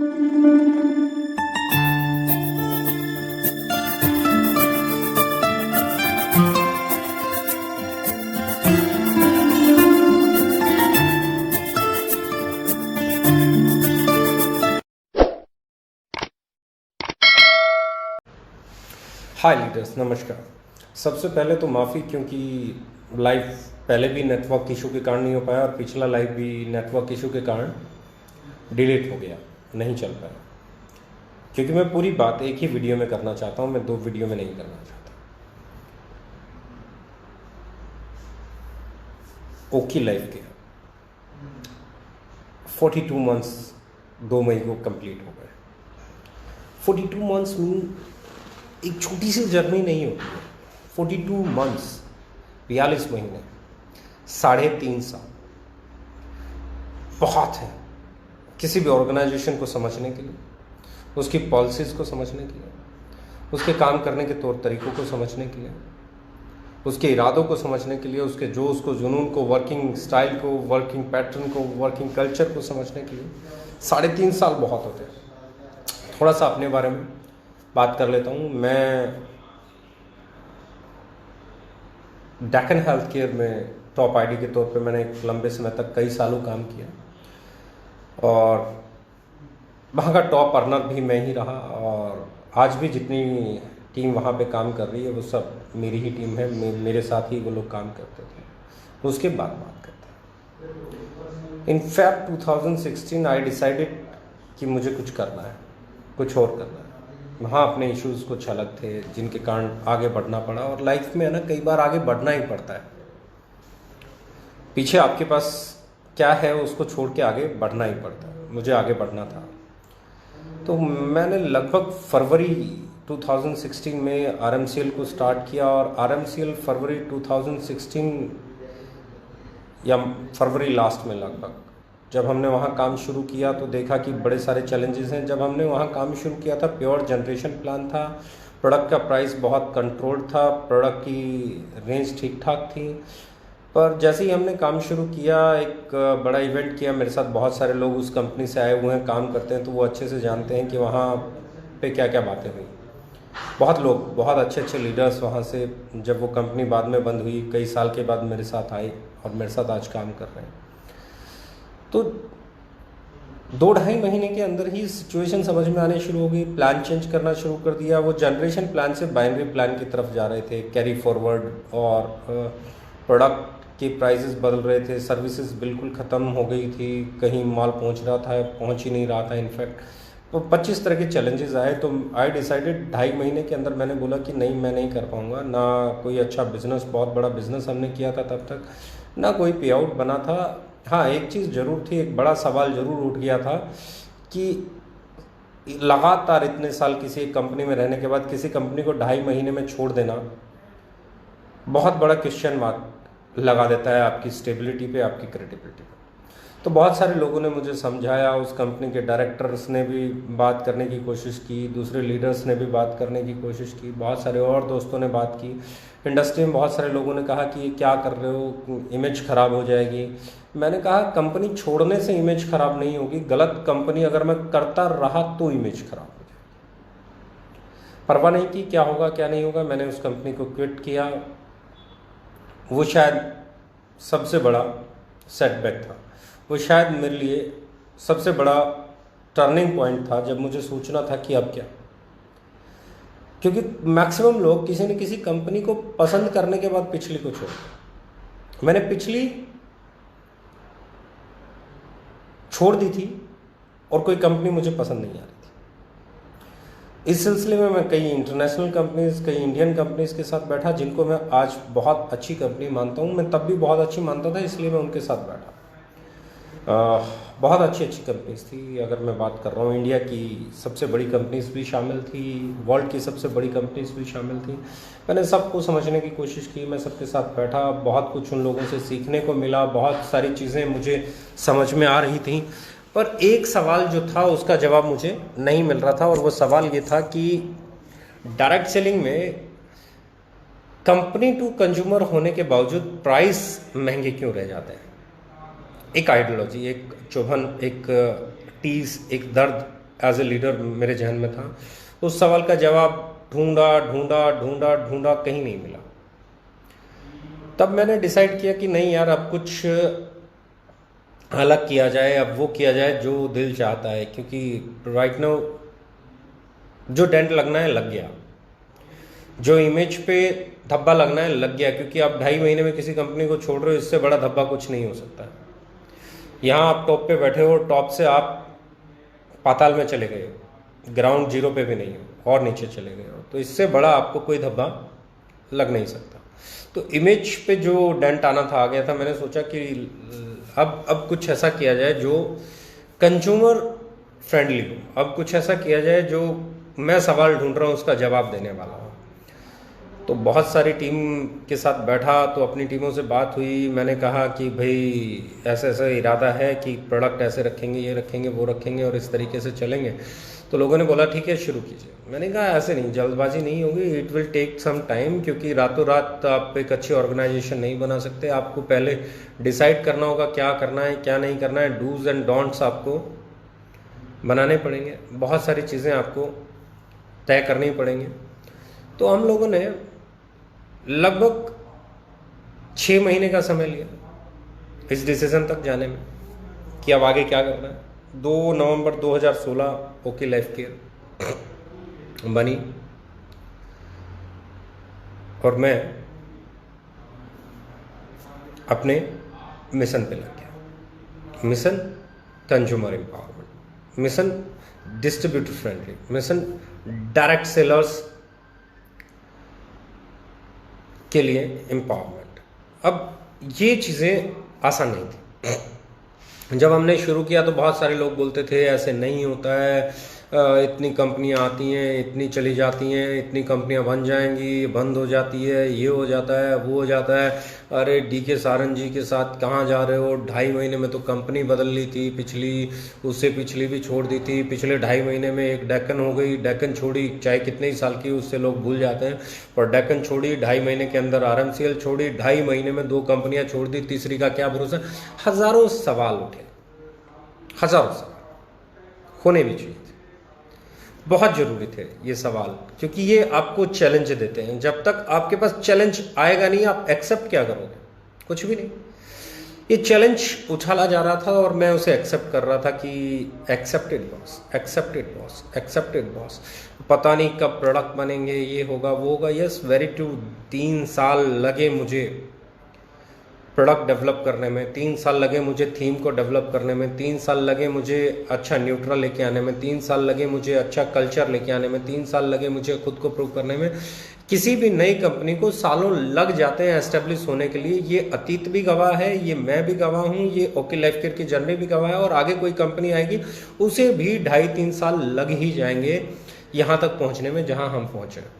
हाय leaders, नमस्कार। सबसे पहले तो माफ़ी, क्योंकि लाइव पहले भी नेटवर्क इशू के कारण नहीं हो पाया और पिछला लाइव भी नेटवर्क इशू के कारण डिलीट हो गया, नहीं चल पाया। क्योंकि मैं पूरी बात एक ही वीडियो में करना चाहता हूँ, मैं 2 वीडियो में नहीं करना चाहता। ओकी लाइफ के 42 मंथ्स 2 मई को कंप्लीट हो गए। 42 मंथ्स मीन एक छोटी सी जर्नी नहीं होती है। 42 मंथ्स, 42 महीने, 3.5 साल बहुत है किसी भी ऑर्गेनाइजेशन को समझने के लिए, उसकी पॉलिसीज़ को समझने के लिए, उसके काम करने के तौर तरीक़ों को समझने के लिए, उसके इरादों को समझने के लिए, उसके जोश को, जुनून को, वर्किंग स्टाइल को, वर्किंग पैटर्न को, वर्किंग कल्चर को समझने के लिए 3.5 साल बहुत होते हैं। थोड़ा सा अपने बारे में बात कर लेता हूँ। मैं डेक्कन हेल्थ केयर में टॉप आईडी के तौर पे मैंने एक लंबे समय तक कई सालों काम किया और वहाँ का टॉप अर्नर भी मैं ही रहा। और आज भी जितनी टीम वहाँ पे काम कर रही है वो सब मेरी ही टीम है, मेरे साथ ही वो लोग काम करते थे। उसके बाद बात करते हैं। इन फैक्ट 2016 आई डिसाइडेड कि मुझे कुछ करना है, कुछ और करना है। वहाँ अपने इश्यूज़ कुछ अलग थे जिनके कारण आगे बढ़ना पड़ा। और लाइफ में है ना, कई बार आगे बढ़ना ही पड़ता है। पीछे आपके पास क्या है उसको छोड़ के आगे बढ़ना ही पड़ता है। मुझे आगे बढ़ना था, तो मैंने लगभग फरवरी 2016 में आरएमसीएल को स्टार्ट किया। और आरएमसीएल फरवरी 2016 या फरवरी लास्ट में लगभग जब हमने वहाँ काम शुरू किया तो देखा कि बड़े सारे चैलेंजेस हैं। जब हमने वहाँ काम शुरू किया था, प्योर जनरेशन प्लान था, प्रोडक्ट का प्राइस बहुत कंट्रोल्ड था, प्रोडक्ट की रेंज ठीक ठाक थी। पर जैसे ही हमने काम शुरू किया, एक बड़ा इवेंट किया, मेरे साथ बहुत सारे लोग उस कंपनी से आए हुए हैं, काम करते हैं, तो वो अच्छे से जानते हैं कि वहाँ पे क्या क्या बातें हुई। बहुत लोग, बहुत अच्छे अच्छे लीडर्स वहाँ से, जब वो कंपनी बाद में बंद हुई, कई साल के बाद मेरे साथ आए और मेरे साथ आज काम कर रहे हैं। तो 2-2.5 महीने के अंदर ही सिचुएशन समझ में आने शुरू हो गई, प्लान चेंज करना शुरू कर दिया। वो जनरेशन प्लान से बाइनरी प्लान की तरफ जा रहे थे, कैरी फॉरवर्ड, और प्रोडक्ट के प्राइसेस बदल रहे थे, सर्विसेज बिल्कुल ख़त्म हो गई थी, कहीं माल पहुंच रहा था, पहुंच ही नहीं रहा था इनफैक्ट। तो 25 तरह के चैलेंजेस आए। तो आई डिसाइडेड 2.5 महीने के अंदर मैंने बोला कि नहीं, मैं नहीं कर पाऊँगा। ना कोई अच्छा बिजनेस, बहुत बड़ा बिजनेस हमने किया था तब तक, ना कोई पे आउट बना था। हाँ, एक चीज़ ज़रूर थी, एक बड़ा सवाल ज़रूर उठ गया था कि लगातार इतने साल किसी एक कंपनी में रहने के बाद किसी कंपनी को 2.5 महीने में छोड़ देना बहुत बड़ा क्वेश्चन मार्क लगा देता है आपकी स्टेबिलिटी पे, आपकी क्रेडिबिलिटी पे। तो बहुत सारे लोगों ने मुझे समझाया, उस कंपनी के डायरेक्टर्स ने भी बात करने की कोशिश की, दूसरे लीडर्स ने भी बात करने की कोशिश की, बहुत सारे और दोस्तों ने बात की, इंडस्ट्री में बहुत सारे लोगों ने कहा कि ये क्या कर रहे हो, इमेज ख़राब हो जाएगी। मैंने कहा कंपनी छोड़ने से इमेज ख़राब नहीं होगी, गलत कंपनी अगर मैं करता रहा तो इमेज ख़राब हो जाएगी। परवाह नहीं की क्या होगा क्या नहीं होगा, मैंने उस कंपनी को क्विट किया। वो शायद सबसे बड़ा सेटबैक था, वो शायद मेरे लिए सबसे बड़ा टर्निंग पॉइंट था जब मुझे सोचना था कि अब क्या। क्योंकि मैक्सिमम लोग किसी न किसी कंपनी को पसंद करने के बाद पिछली को छोड़ते। मैंने पिछली छोड़ दी थी और कोई कंपनी मुझे पसंद नहीं आ रही थी। इस सिलसिले में मैं कई इंटरनेशनल कंपनीज, कई इंडियन कंपनीज के साथ बैठा, जिनको मैं आज बहुत अच्छी कंपनी मानता हूँ। मैं तब भी बहुत अच्छी मानता था, इसलिए मैं उनके साथ बैठा। बहुत अच्छी अच्छी कंपनीज थी। अगर मैं बात कर रहा हूँ, इंडिया की सबसे बड़ी कंपनीज भी शामिल थी, वर्ल्ड की सबसे बड़ी कंपनीज भी शामिल थी। मैंने सबको समझने की कोशिश की, मैं सबके साथ बैठा, बहुत कुछ उन लोगों से सीखने को मिला, बहुत सारी चीज़ें मुझे समझ में आ रही थी। पर एक सवाल जो था उसका जवाब मुझे नहीं मिल रहा था, और वो सवाल ये था कि डायरेक्ट सेलिंग में कंपनी टू कंज्यूमर होने के बावजूद प्राइस महंगे क्यों रह जाते हैं। एक आइडियोलॉजी, एक चुभन, एक टीस, एक दर्द एज ए लीडर मेरे जहन में था। उस सवाल का जवाब ढूंढा ढूंढा ढूंढा ढूंढा, कहीं नहीं मिला। तब मैंने डिसाइड किया कि नहीं यार, अब कुछ अलग किया जाए, अब वो किया जाए जो दिल चाहता है, क्योंकि राइट नाउ जो डेंट लगना है लग गया, जो इमेज पे धब्बा लगना है लग गया, क्योंकि आप 2.5 महीने में किसी कंपनी को छोड़ रहे हो, इससे बड़ा धब्बा कुछ नहीं हो सकता। यहाँ आप टॉप पे बैठे हो, टॉप से आप पाताल में चले गए हो, ग्राउंड जीरो पे भी नहीं हो और नीचे चले गए हो, तो इससे बड़ा आपको कोई धब्बा लग नहीं सकता। तो इमेज पे जो डेंट आना था आ गया था। मैंने सोचा कि अब कुछ ऐसा किया जाए जो कंज्यूमर फ्रेंडली हो, अब कुछ ऐसा किया जाए जो मैं सवाल ढूंढ रहा हूँ उसका जवाब देने वाला हो। तो बहुत सारी टीम के साथ बैठा, तो अपनी टीमों से बात हुई। मैंने कहा कि भाई ऐसा ऐसा इरादा है कि प्रोडक्ट ऐसे रखेंगे, ये रखेंगे, वो रखेंगे और इस तरीके से चलेंगे। तो लोगों ने बोला ठीक है शुरू कीजिए। मैंने कहा ऐसे नहीं, जल्दबाजी नहीं होगी, it will take some time, क्योंकि रातों रात आप एक अच्छी ऑर्गेनाइजेशन नहीं बना सकते। आपको पहले डिसाइड करना होगा क्या करना है क्या नहीं करना है, डूज एंड डोंट्स आपको बनाने पड़ेंगे, बहुत सारी चीज़ें आपको तय करनी पड़ेंगी। तो हम लोगों ने लगभग 6 महीने का समय लिया इस डिसीजन तक जाने में कि अब आगे क्या करना है। 2 नवंबर 2016 ओके लाइफ केयर बनी और मैं अपने मिशन पे लग गया। Mission consumer empowerment, mission distributor friendly, mission direct sellers के लिए एम्पावरमेंट। अब ये चीज़ें आसान नहीं थी। जब हमने शुरू किया तो बहुत सारे लोग बोलते थे ऐसे नहीं होता है, इतनी कंपनियां आती हैं, इतनी चली जाती हैं, इतनी कंपनियां बन जाएंगी, बंद हो जाती है, ये हो जाता है, वो हो जाता है। अरे DK सारन जी के साथ कहाँ जा रहे हो, 2.5 महीने में तो कंपनी बदल ली थी, पिछली उससे पिछली भी छोड़ दी थी, पिछले 2.5 महीने में एक डेक्कन हो गई, डेक्कन छोड़ी, चाहे कितने ही साल की उससे लोग भूल जाते हैं, पर डेक्कन छोड़ी, 2.5 महीने के अंदर RMCL छोड़ी, 2.5 महीने में 2 कंपनियां छोड़ दी, तीसरी का क्या भरोसा। हज़ारों सवाल उठे, हज़ारों सवाल होने भी चाहिए, बहुत ज़रूरी थे ये सवाल, क्योंकि ये आपको चैलेंज देते हैं। जब तक आपके पास चैलेंज आएगा नहीं, आप एक्सेप्ट क्या करोगे, कुछ भी नहीं। ये चैलेंज उछाला जा रहा था और मैं उसे एक्सेप्ट कर रहा था कि accepted boss, accepted boss, accepted boss, पता नहीं कब प्रोडक्ट बनेंगे, ये होगा वो होगा। Yes, very true. 3 साल लगे मुझे प्रोडक्ट डेवलप करने में, 3 साल लगे मुझे थीम को डेवलप करने में, 3 साल लगे मुझे अच्छा न्यूट्रल लेके आने में, 3 साल लगे मुझे अच्छा कल्चर लेके आने में, 3 साल लगे मुझे खुद को प्रूव करने में। किसी भी नई कंपनी को सालों लग जाते हैं एस्टेब्लिश होने के लिए। ये अतीत भी गवाह है, ये मैं भी गवाह हूँ, ये ओके लाइफ केयर की जर्नी भी गवाह है, और आगे कोई कंपनी आएगी उसे भी 2.5-3 साल लग ही जाएंगे यहाँ तक पहुँचने में जहाँ हम पहुँचे।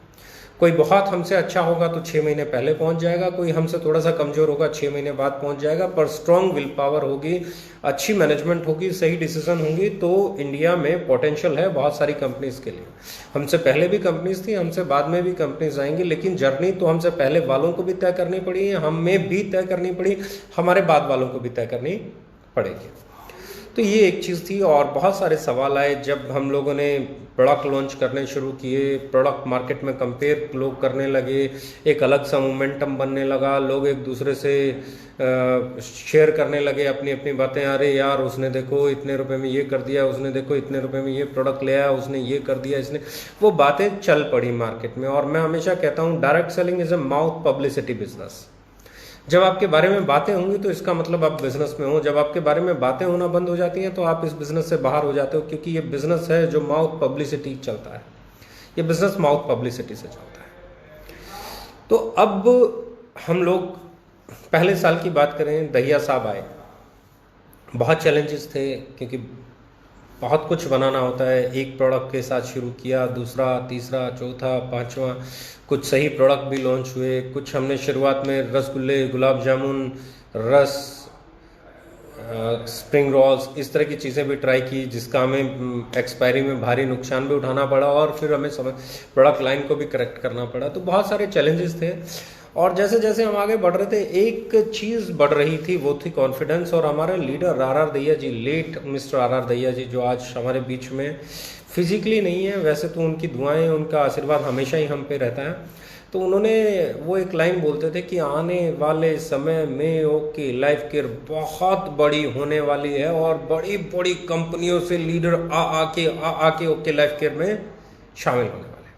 कोई बहुत हमसे अच्छा होगा तो 6 महीने पहले पहुंच जाएगा, कोई हमसे थोड़ा सा कमज़ोर होगा 6 महीने बाद पहुंच जाएगा। पर स्ट्रॉन्ग विल पावर होगी, अच्छी मैनेजमेंट होगी, सही डिसीजन होंगी, तो इंडिया में पोटेंशियल है बहुत सारी कंपनीज के लिए। हमसे पहले भी कंपनीज थी, हमसे बाद में भी कंपनीज आएंगी, लेकिन जर्नी तो हमसे पहले वालों को भी तय करनी पड़ी, हमें भी तय करनी पड़ी, हमारे बाद वालों को भी तय करनी पड़ेगी। तो ये एक चीज़ थी। और बहुत सारे सवाल आए जब हम लोगों ने प्रोडक्ट लॉन्च करने शुरू किए, प्रोडक्ट मार्केट में कंपेयर लोग करने लगे, एक अलग सा मोमेंटम बनने लगा, लोग एक दूसरे से शेयर करने लगे अपनी अपनी बातें। अरे यार उसने देखो इतने रुपए में ये कर दिया, उसने देखो इतने रुपए में ये प्रोडक्ट ले आया, उसने ये कर दिया, इसने वो बातें चल पड़ी मार्केट में। और मैं हमेशा कहता हूँ direct selling is a mouth publicity business. जब आपके बारे में बातें होंगी तो इसका मतलब आप बिजनेस में हो, जब आपके बारे में बातें होना बंद हो जाती हैं तो आप इस बिजनेस से बाहर हो जाते हो, क्योंकि ये बिजनेस है जो माउथ पब्लिसिटी चलता है, ये बिजनेस माउथ पब्लिसिटी से चलता है। तो अब हम लोग पहले साल की बात करें, दहिया साहब आए, बहुत चैलेंजेस थे क्योंकि बहुत कुछ बनाना होता है। एक प्रोडक्ट के साथ शुरू किया, दूसरा, तीसरा, चौथा, पांचवा, कुछ सही प्रोडक्ट भी लॉन्च हुए, कुछ हमने शुरुआत में रसगुल्ले, गुलाब जामुन, रस, स्प्रिंग रोल्स, इस तरह की चीज़ें भी ट्राई की, जिसका हमें एक्सपायरी में भारी नुकसान भी उठाना पड़ा और फिर हमें प्रोडक्ट लाइन को भी करेक्ट करना पड़ा। तो बहुत सारे चैलेंजेस थे और जैसे जैसे हम आगे बढ़ रहे थे एक चीज़ बढ़ रही थी, वो थी कॉन्फिडेंस। और हमारे लीडर RR दैया जी, लेट मिस्टर RR दैया जी, जो आज हमारे बीच में फिजिकली नहीं है, वैसे तो उनकी दुआएं, उनका आशीर्वाद हमेशा ही हम पे रहता है। तो उन्होंने वो एक लाइन बोलते थे कि आने वाले समय में ओके लाइफ केयर बहुत बड़ी होने वाली है और बड़ी बड़ी कंपनियों से लीडर आके ओके लाइफ केयर में शामिल होने वाले हैं।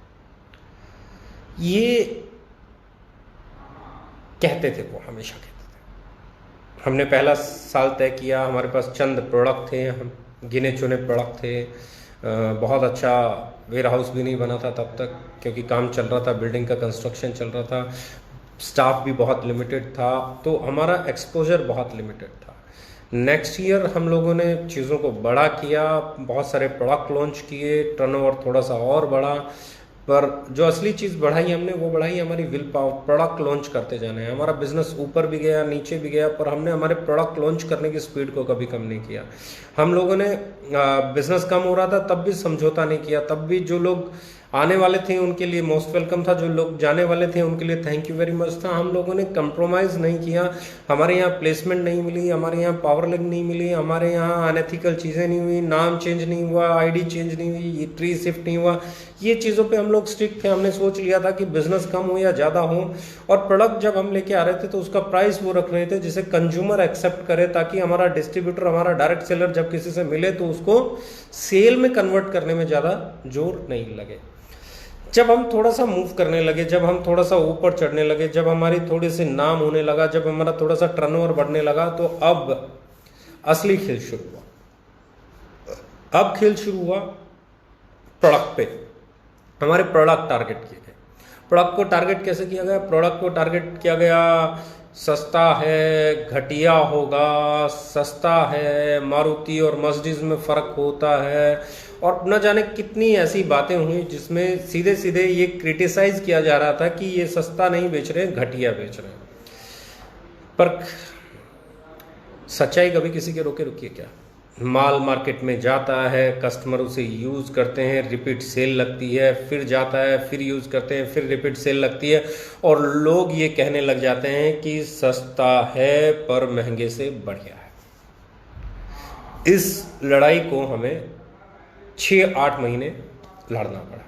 ये कहते थे, वो हमेशा कहते थे। हमने पहला साल तय किया, हमारे पास चंद प्रोडक्ट थे, हम गिने चुने प्रोडक्ट थे। बहुत अच्छा वेयर हाउस भी नहीं बना था तब तक, क्योंकि काम चल रहा था, बिल्डिंग का कंस्ट्रक्शन चल रहा था, स्टाफ भी बहुत लिमिटेड था, तो हमारा एक्सपोजर बहुत लिमिटेड था। नेक्स्ट ईयर हम लोगों ने चीज़ों को बड़ा किया, बहुत सारे प्रोडक्ट लॉन्च किए, टर्नओवर थोड़ा सा और बढ़ा, पर जो असली चीज़ बढ़ाई हमने, वो बढ़ाई हमारी विल पावर। प्रोडक्ट लॉन्च करते जाना है। हमारा बिजनेस ऊपर भी गया, नीचे भी गया, पर हमने हमारे प्रोडक्ट लॉन्च करने की स्पीड को कभी कम नहीं किया। हम लोगों ने बिजनेस कम हो रहा था तब भी समझौता नहीं किया, तब भी जो लोग आने वाले थे उनके लिए मोस्ट वेलकम था, जो लोग जाने वाले थे उनके लिए थैंक यू वेरी मच था। हम लोगों ने कंप्रोमाइज़ नहीं किया। हमारे यहाँ प्लेसमेंट नहीं मिली, हमारे यहाँ पावर लिंक नहीं मिली, हमारे यहाँ अनएथिकल चीज़ें नहीं हुई, नाम चेंज नहीं हुआ, आईडी चेंज नहीं हुई, ट्री शिफ्ट नहीं हुआ। ये चीज़ों पे हम लोग स्ट्रिक्ट थे। हमने सोच लिया था कि बिजनेस कम हो या ज़्यादा हो, और प्रोडक्ट जब हम लेके आ रहे थे तो उसका प्राइस वो रख रहे थे जिसे कंज्यूमर एक्सेप्ट करे, ताकि हमारा डिस्ट्रीब्यूटर, हमारा डायरेक्ट सेलर जब किसी से मिले तो उसको सेल में कन्वर्ट करने में ज़्यादा जोर नहीं लगे। जब हम थोड़ा सा मूव करने लगे, जब हम थोड़ा सा ऊपर चढ़ने लगे, जब हमारी थोड़ी सी नाम होने लगा, जब हमारा थोड़ा सा टर्नओवर बढ़ने लगा, तो अब असली खेल शुरू हुआ। अब खेल शुरू हुआ प्रोडक्ट पे। हमारे प्रोडक्ट टारगेट किए गए। प्रोडक्ट को टारगेट कैसे किया गया? प्रोडक्ट को टारगेट किया गया, सस्ता है, घटिया होगा, सस्ता है, मारुति और मर्सिडीज में फ़र्क होता है, और न जाने कितनी ऐसी बातें हुई जिसमें सीधे सीधे ये क्रिटिसाइज किया जा रहा था कि ये सस्ता नहीं बेच रहे, घटिया बेच रहे हैं। पर सच्चाई कभी किसी के रोके रुकी है क्या? माल मार्केट में जाता है, कस्टमर उसे यूज़ करते हैं, रिपीट सेल लगती है, फिर जाता है, फिर यूज़ करते हैं, फिर रिपीट सेल लगती है, और लोग ये कहने लग जाते हैं कि सस्ता है पर महंगे से बढ़िया है। इस लड़ाई को हमें 6-8 महीने लड़ना पड़ा।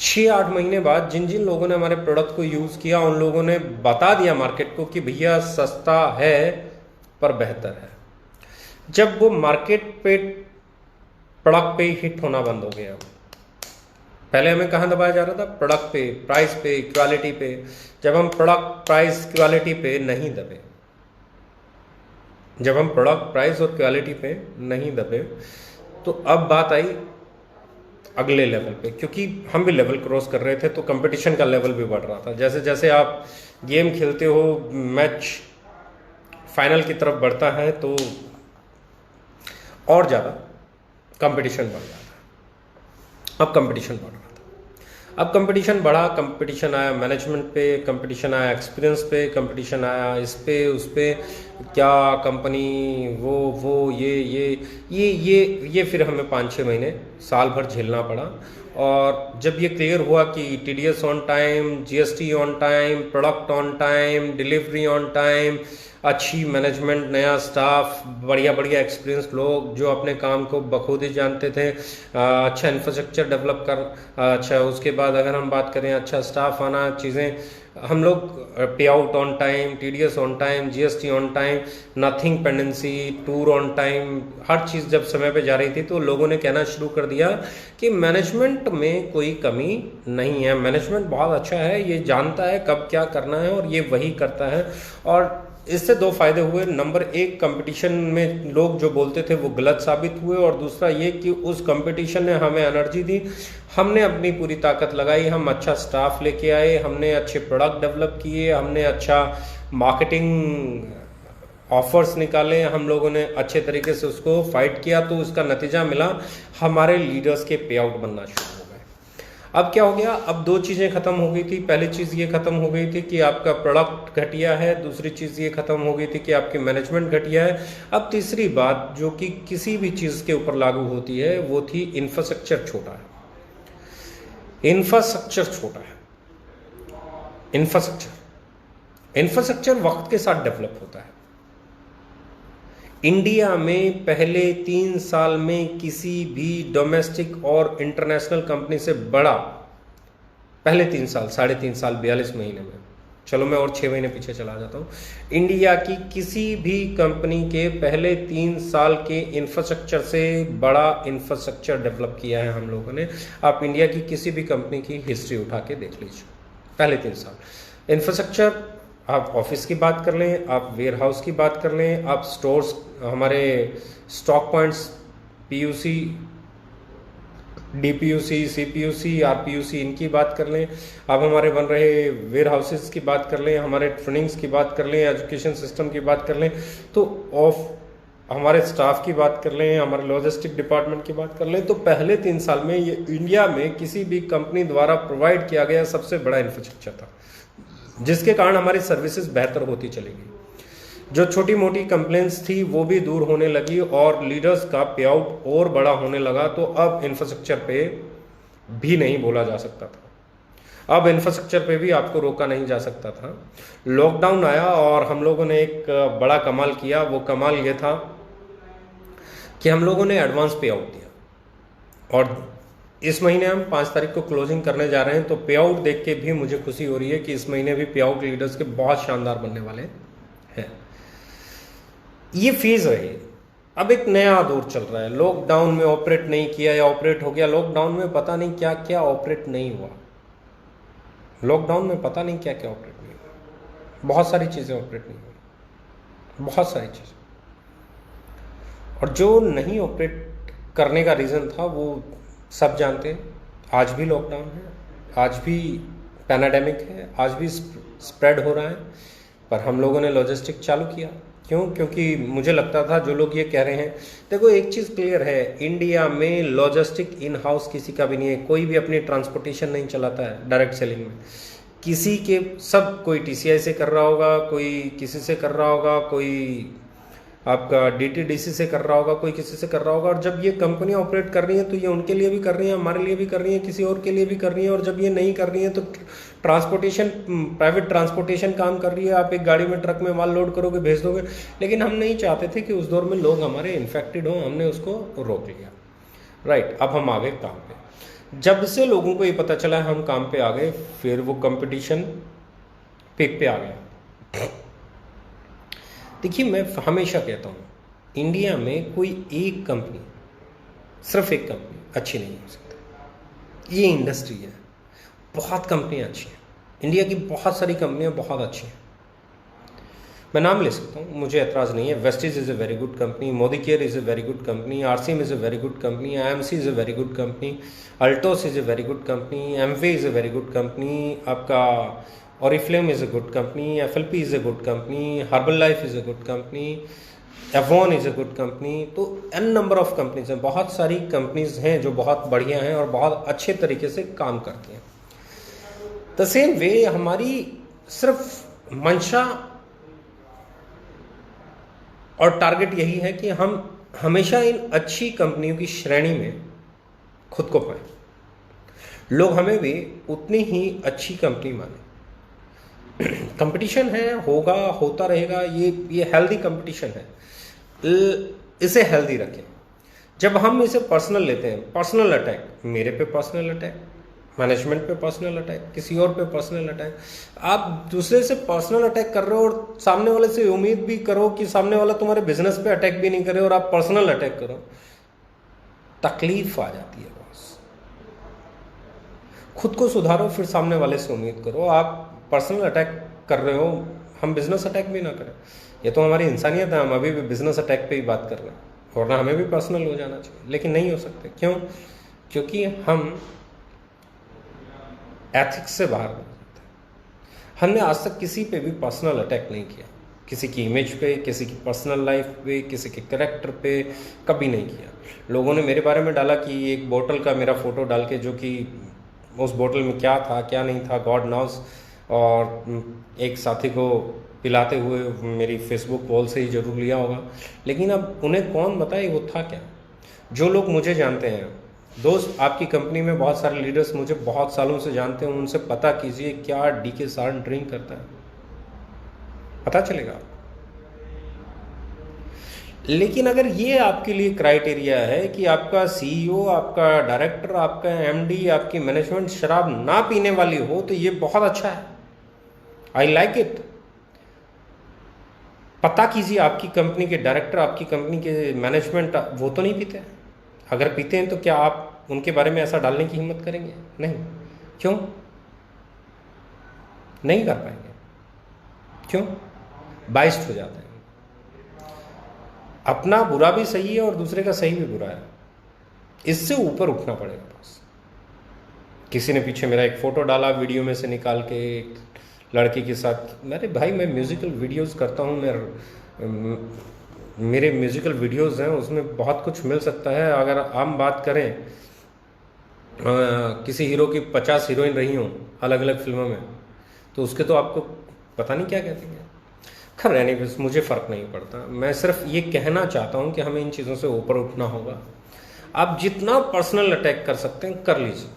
6-8 महीने बाद जिन जिन लोगों ने हमारे प्रोडक्ट को यूज़ किया, उन लोगों ने बता दिया मार्केट को कि भैया सस्ता है पर बेहतर है। जब वो मार्केट पे प्रोडक्ट पे हिट होना बंद हो गया, पहले हमें कहाँ दबाया जा रहा था? प्रोडक्ट पे, प्राइस पे, क्वालिटी पे। जब हम प्रोडक्ट, प्राइस, क्वालिटी पे नहीं दबे, जब हम प्रोडक्ट, प्राइस और क्वालिटी पे नहीं दबे, तो अब बात आई अगले लेवल पे, क्योंकि हम भी लेवल क्रॉस कर रहे थे, तो कंपटीशन का लेवल भी बढ़ रहा था। जैसे जैसे आप गेम खेलते हो, मैच फाइनल की तरफ बढ़ता है, तो और ज़्यादा कंपटीशन बढ़ जाता है। अब कंपटीशन बढ़ रहा था। अब कंपटीशन बढ़ा, कंपटीशन आया मैनेजमेंट पे, कंपटीशन आया एक्सपीरियंस पे, कंपटीशन आया इस पे उस पे, क्या कंपनी, वो ये फिर हमें 5-6 महीने, साल भर झेलना पड़ा। और जब ये क्लियर हुआ कि TDS on time, GST on time, product on time, delivery on time, अच्छी मैनेजमेंट, नया स्टाफ, बढ़िया बढ़िया एक्सपीरियंस लोग जो अपने काम को बखूबी जानते थे, अच्छा इंफ्रास्ट्रक्चर डेवलप कर, अच्छा उसके बाद अगर हम बात करें अच्छा स्टाफ आना, चीज़ें, हम लोग pay out on time, TDS on time, GST on time, nothing pendency, tour on time, हर चीज़ जब समय पे जा रही थी, तो लोगों ने कहना शुरू कर दिया कि मैनेजमेंट में कोई कमी नहीं है, मैनेजमेंट बहुत अच्छा है, ये जानता है कब क्या करना है और ये वही करता है। और इससे 2 फायदे हुए। नंबर 1, कंपटीशन में लोग जो बोलते थे वो गलत साबित हुए, और दूसरा ये कि उस कंपटीशन ने हमें एनर्जी दी, हमने अपनी पूरी ताकत लगाई, हम अच्छा स्टाफ लेके आए, हमने अच्छे प्रोडक्ट डेवलप किए, हमने अच्छा मार्केटिंग ऑफर्स निकाले, हम लोगों ने अच्छे तरीके से उसको फाइट किया, तो उसका नतीजा मिला, हमारे लीडर्स के पे आउट बनना शुरू हो गए। अब क्या हो गया? अब 2 चीज़ें ख़त्म हो गई थी। पहली चीज़ ये ख़त्म हो गई थी कि आपका प्रोडक्ट घटिया है, दूसरी चीज़ ये ख़त्म हो गई थी कि आपकी मैनेजमेंट घटिया है। अब तीसरी बात जो कि किसी भी चीज़ के ऊपर लागू होती है, वो थी इंफ्रास्ट्रक्चर छोटा है। इंफ्रास्ट्रक्चर छोटा है। इंफ्रास्ट्रक्चर इंफ्रास्ट्रक्चर वक्त के साथ डेवलप होता है। इंडिया में पहले 3 साल में किसी भी डोमेस्टिक और इंटरनेशनल कंपनी से बड़ा, पहले 3 साल, 3.5 साल, 42 महीने में, चलो मैं और 6 महीने पीछे चला जाता हूँ, इंडिया की किसी भी कंपनी के पहले 3 साल के इंफ्रास्ट्रक्चर से बड़ा इंफ्रास्ट्रक्चर डेवलप किया है हम लोगों ने। आप इंडिया की किसी भी कंपनी की हिस्ट्री उठा के देख लीजिए, पहले 3 साल इंफ्रास्ट्रक्चर। आप ऑफिस की बात कर लें, आप वेयर हाउस की बात कर लें, आप स्टोर्स, हमारे स्टॉक पॉइंट्स, पीयूसी, डीपीयूसी, सीपीयूसी, आरपीयूसी, इनकी बात कर लें, आप हमारे बन रहे वेयर हाउसेस की बात कर लें, हमारे ट्रेनिंग्स की बात कर लें, एजुकेशन सिस्टम की बात कर लें, तो हमारे स्टाफ की बात कर लें, हमारे लॉजिस्टिक डिपार्टमेंट की बात कर लें, तो पहले 3 साल में ये इंडिया में किसी भी कंपनी द्वारा प्रोवाइड किया गया सबसे बड़ा इंफ्रास्ट्रक्चर था, जिसके कारण हमारी सर्विसेज बेहतर होती चली गई। जो छोटी मोटी कंप्लेंट्स थी वो भी दूर होने लगी और लीडर्स का पे आउट और बड़ा होने लगा। तो अब इंफ्रास्ट्रक्चर पे भी नहीं बोला जा सकता था, अब इंफ्रास्ट्रक्चर पे भी आपको रोका नहीं जा सकता था। लॉकडाउन आया और हम लोगों ने एक बड़ा कमाल किया। वो कमाल ये था कि हम लोगों ने एडवांस पे आउट दिया और इस महीने हम 5 तारीख को क्लोजिंग करने जा रहे हैं। तो पे आउट देख के भी मुझे खुशी हो रही है कि इस महीने भी पे आउट लीडर्स के बहुत शानदार बनने वाले हैं। ये फेज रही, अब एक नया दौर चल रहा है। लॉकडाउन में ऑपरेट नहीं किया या ऑपरेट हो गया, लॉकडाउन में पता नहीं क्या क्या ऑपरेट नहीं हुआ, लॉकडाउन में पता नहीं क्या क्या ऑपरेट नहीं हुआ, बहुत सारी चीज़ें ऑपरेट नहीं हुई, बहुत सारी चीज़ें। और जो नहीं ऑपरेट करने का रीज़न था वो सब जानते हैं। आज भी लॉकडाउन है, आज भी पैनाडेमिक है, आज भी स्प्रेड हो रहा है, पर हम लोगों ने लॉजिस्टिक चालू किया। क्यों? क्योंकि मुझे लगता था जो लोग ये कह रहे हैं, देखो एक चीज़ क्लियर है, इंडिया में लॉजिस्टिक इन हाउस किसी का भी नहीं है। कोई भी अपनी ट्रांसपोर्टेशन नहीं चलाता है डायरेक्ट सेलिंग में, किसी के, सब कोई टीसीआई से कर रहा होगा, कोई किसी से कर रहा होगा, कोई आपका डीटीडीसी से कर रहा होगा, कोई किसी से कर रहा होगा। और जब ये कंपनियां ऑपरेट कर रही हैं तो ये उनके लिए भी कर रही हैं, हमारे लिए भी कर रही हैं, किसी और के लिए भी कर रही हैं। और जब ये नहीं कर रही हैं तो ट्रांसपोर्टेशन, प्राइवेट ट्रांसपोर्टेशन काम कर रही है। आप एक गाड़ी में, ट्रक में माल लोड करोगे, भेज दोगे। लेकिन हम नहीं चाहते थे कि उस दौर में लोग हमारे इन्फेक्टेड हों, हमने उसको रोक लिया। राइट, अब हम आ गए काम पे। जब से लोगों को ये पता चला हम काम पे आ गए, फिर वो कंपटीशन पीक पे आ गया। देखिए, मैं हमेशा कहता हूँ, इंडिया में कोई एक कंपनी, सिर्फ एक कंपनी अच्छी नहीं हो सकती। ये इंडस्ट्री है, बहुत कंपनियाँ अच्छी हैं, इंडिया की बहुत सारी कंपनियाँ बहुत अच्छी हैं। मैं नाम ले सकता हूँ, मुझे एतराज़ नहीं है। Vestige is a very good company, Modi care is a very good company, RCM is a very good company, IMC is a very good company, Altos is a very good company, Amway is a very good company, आपका Oriflame is a good company, FLP is a good company, Herbalife is a good company, Avon is a good company। तो n number of companies हैं, बहुत सारी companies हैं जो बहुत बढ़िया हैं और बहुत अच्छे तरीके से काम करती हैं। द सेम वे हमारी सिर्फ मंशा और टारगेट यही है कि हम हमेशा इन अच्छी कंपनियों की श्रेणी में खुद को पाएं, लोग हमें भी उतनी ही अच्छी कंपनी माने। कंपटीशन है, होगा, होता रहेगा, ये हेल्दी कंपटीशन है, इसे हेल्दी रखें। जब हम इसे पर्सनल लेते हैं, पर्सनल अटैक, मेरे पे पर्सनल अटैक, मैनेजमेंट पे पर्सनल अटैक, किसी और पे पर्सनल अटैक, आप दूसरे से पर्सनल अटैक कर रहे हो और सामने वाले से उम्मीद भी करो कि सामने वाला तुम्हारे बिजनेस पे अटैक भी नहीं करे और आप पर्सनल अटैक करो, तकलीफ आ जाती है बॉस। खुद को सुधारो, फिर सामने वाले से उम्मीद करो। आप पर्सनल अटैक कर रहे हो, हम बिजनेस अटैक भी ना करें, ये तो हमारी इंसानियत है। हम अभी भी बिजनेस अटैक पे ही बात कर रहे हैं, वरना हमें भी पर्सनल हो जाना चाहिए, लेकिन नहीं हो सकते। क्यों? क्योंकि हम एथिक्स से बाहर हो जाते हैं। हमने आज तक किसी पे भी पर्सनल अटैक नहीं किया, किसी की इमेज पे, किसी की पर्सनल लाइफ पे, किसी के कैरेक्टर पे कभी नहीं किया। लोगों ने मेरे बारे में डाला कि एक बोतल का मेरा फोटो डाल के, जो कि उस बोतल में क्या था क्या नहीं था गॉड नोस, और एक साथी को पिलाते हुए मेरी फेसबुक वॉल से ही जरूर लिया होगा। लेकिन अब उन्हें कौन बताए वो था क्या। जो लोग मुझे जानते हैं, दोस्त, आपकी कंपनी में बहुत सारे लीडर्स मुझे बहुत सालों से जानते हैं, उनसे पता कीजिए क्या डीके सारन ड्रिंक करता है। पता चलेगा। लेकिन अगर ये आपके लिए क्राइटेरिया है कि आपका सीईओ, आपका डायरेक्टर, आपका एमडी, आपकी मैनेजमेंट शराब ना पीने वाली हो, तो ये बहुत अच्छा है, आई लाइक इट। पता कीजिए आपकी कंपनी के डायरेक्टर, आपकी कंपनी के मैनेजमेंट वो तो नहीं पीते हैं। अगर पीते हैं तो क्या आप उनके बारे में ऐसा डालने की हिम्मत करेंगे? नहीं। क्यों नहीं कर पाएंगे? क्यों? बाइस्ड हो जाते हैं। अपना बुरा भी सही है और दूसरे का सही भी बुरा है, इससे ऊपर उठना पड़ेगा बस। किसी ने पीछे मेरा एक फ़ोटो डाला वीडियो में से निकाल के, एक लड़की के साथ। मेरे भाई, मैं म्यूज़िकल वीडियोस करता हूँ, मेरे म्यूज़िकल वीडियोस हैं, उसमें बहुत कुछ मिल सकता है। अगर आम बात करें, किसी हीरो की 50 हीरोइन रही हों अलग अलग फिल्मों में, तो उसके तो आपको पता नहीं क्या कहते हैं। खैर एनीवेज, मुझे फ़र्क नहीं पड़ता। मैं सिर्फ ये कहना चाहता हूँ कि हमें इन चीज़ों से ऊपर उठना होगा। आप जितना पर्सनल अटैक कर सकते हैं कर लीजिए।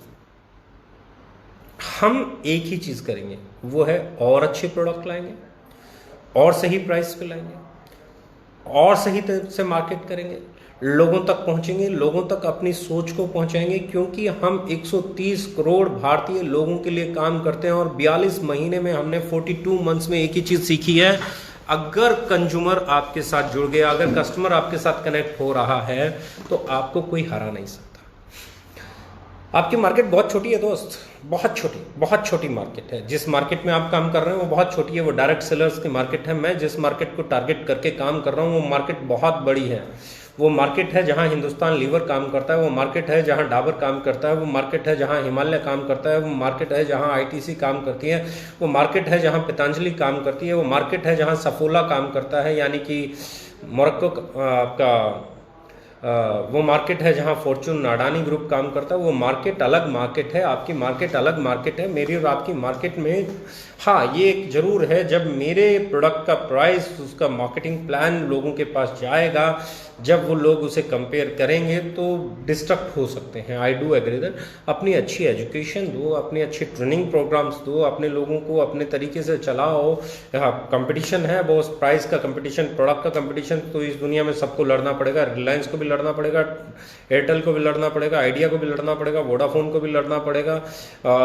हम एक ही चीज़ करेंगे, वो है और अच्छे प्रोडक्ट लाएंगे, और सही प्राइस पे लाएंगे, और सही तरह से मार्केट करेंगे, लोगों तक पहुंचेंगे, लोगों तक अपनी सोच को पहुंचाएंगे। क्योंकि हम 130 करोड़ भारतीय लोगों के लिए काम करते हैं और 42 महीने में हमने 42 मंथ्स में एक ही चीज़ सीखी है। अगर कंज्यूमर आपके साथ जुड़ गया, अगर कस्टमर आपके साथ कनेक्ट हो रहा है, तो आपको कोई हरा नहीं सकता। आपकी मार्केट बहुत छोटी है दोस्त, बहुत छोटी, बहुत छोटी मार्केट है। जिस मार्केट में आप काम कर रहे हैं वो बहुत छोटी है, वो डायरेक्ट सेलर्स की मार्केट है। मैं जिस मार्केट को टारगेट करके काम कर रहा हूँ वो मार्केट बहुत बड़ी है। वो मार्केट है जहाँ हिंदुस्तान लीवर काम करता है, वो मार्केट है जहाँ डाबर काम करता है, वो मार्केट है जहाँ हिमालय काम करता है, वो मार्केट है जहाँ आईटीसी काम करती है, वो मार्केट है जहाँ पतंजलि काम करती है, वो मार्केट है जहाँ सफोला काम करता है, यानी कि मोरक्को आपका वो मार्केट है जहां फॉर्चून अडानी ग्रुप काम करता है। वो मार्केट अलग मार्केट है, आपकी मार्केट अलग मार्केट है। मेरी और आपकी मार्केट में हाँ ये एक जरूर है, जब मेरे प्रोडक्ट का प्राइस, उसका मार्केटिंग प्लान लोगों के पास जाएगा, जब वो लोग उसे कंपेयर करेंगे तो डिस्ट्रक्ट हो सकते हैं। I do agree that. अपनी अच्छी एजुकेशन दो, अपनी अच्छी ट्रेनिंग प्रोग्राम्स दो, अपने लोगों को अपने तरीके से चलाओ। हाँ कंपटीशन है बॉस, प्राइस का कंपटीशन, प्रोडक्ट का कंपटीशन तो इस दुनिया में सबको लड़ना पड़ेगा। रिलायंस को भी लड़ना पड़ेगा, एयरटेल को भी लड़ना पड़ेगा, आइडिया को भी लड़ना पड़ेगा, वोडाफोन को भी लड़ना पड़ेगा,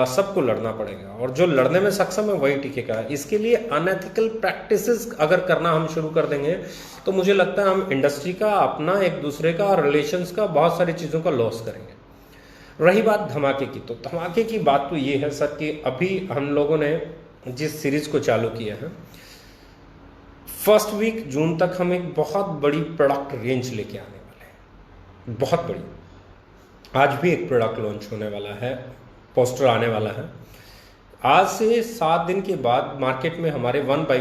सबको लड़ना पड़ेगा। और जो लड़ने में सक्षम है वही टिकेगा। इसके लिए अनएथिकल प्रैक्टिसेस अगर करना हम शुरू कर देंगे तो मुझे लगता है हम इंडस्ट्री का, अपना, एक दूसरे का, रिलेशंस का, बहुत सारी चीज़ों का लॉस करेंगे। रही बात धमाके की, तो धमाके की बात तो ये है सर कि अभी हम लोगों ने जिस सीरीज को चालू किया है, फर्स्ट वीक जून तक हम एक बहुत बड़ी प्रोडक्ट रेंज लेके आने वाले हैं, बहुत बड़ी। आज भी एक प्रोडक्ट लॉन्च होने वाला है, पोस्टर आने वाला है। आज से 7 दिन के बाद मार्केट में हमारे 1 बाय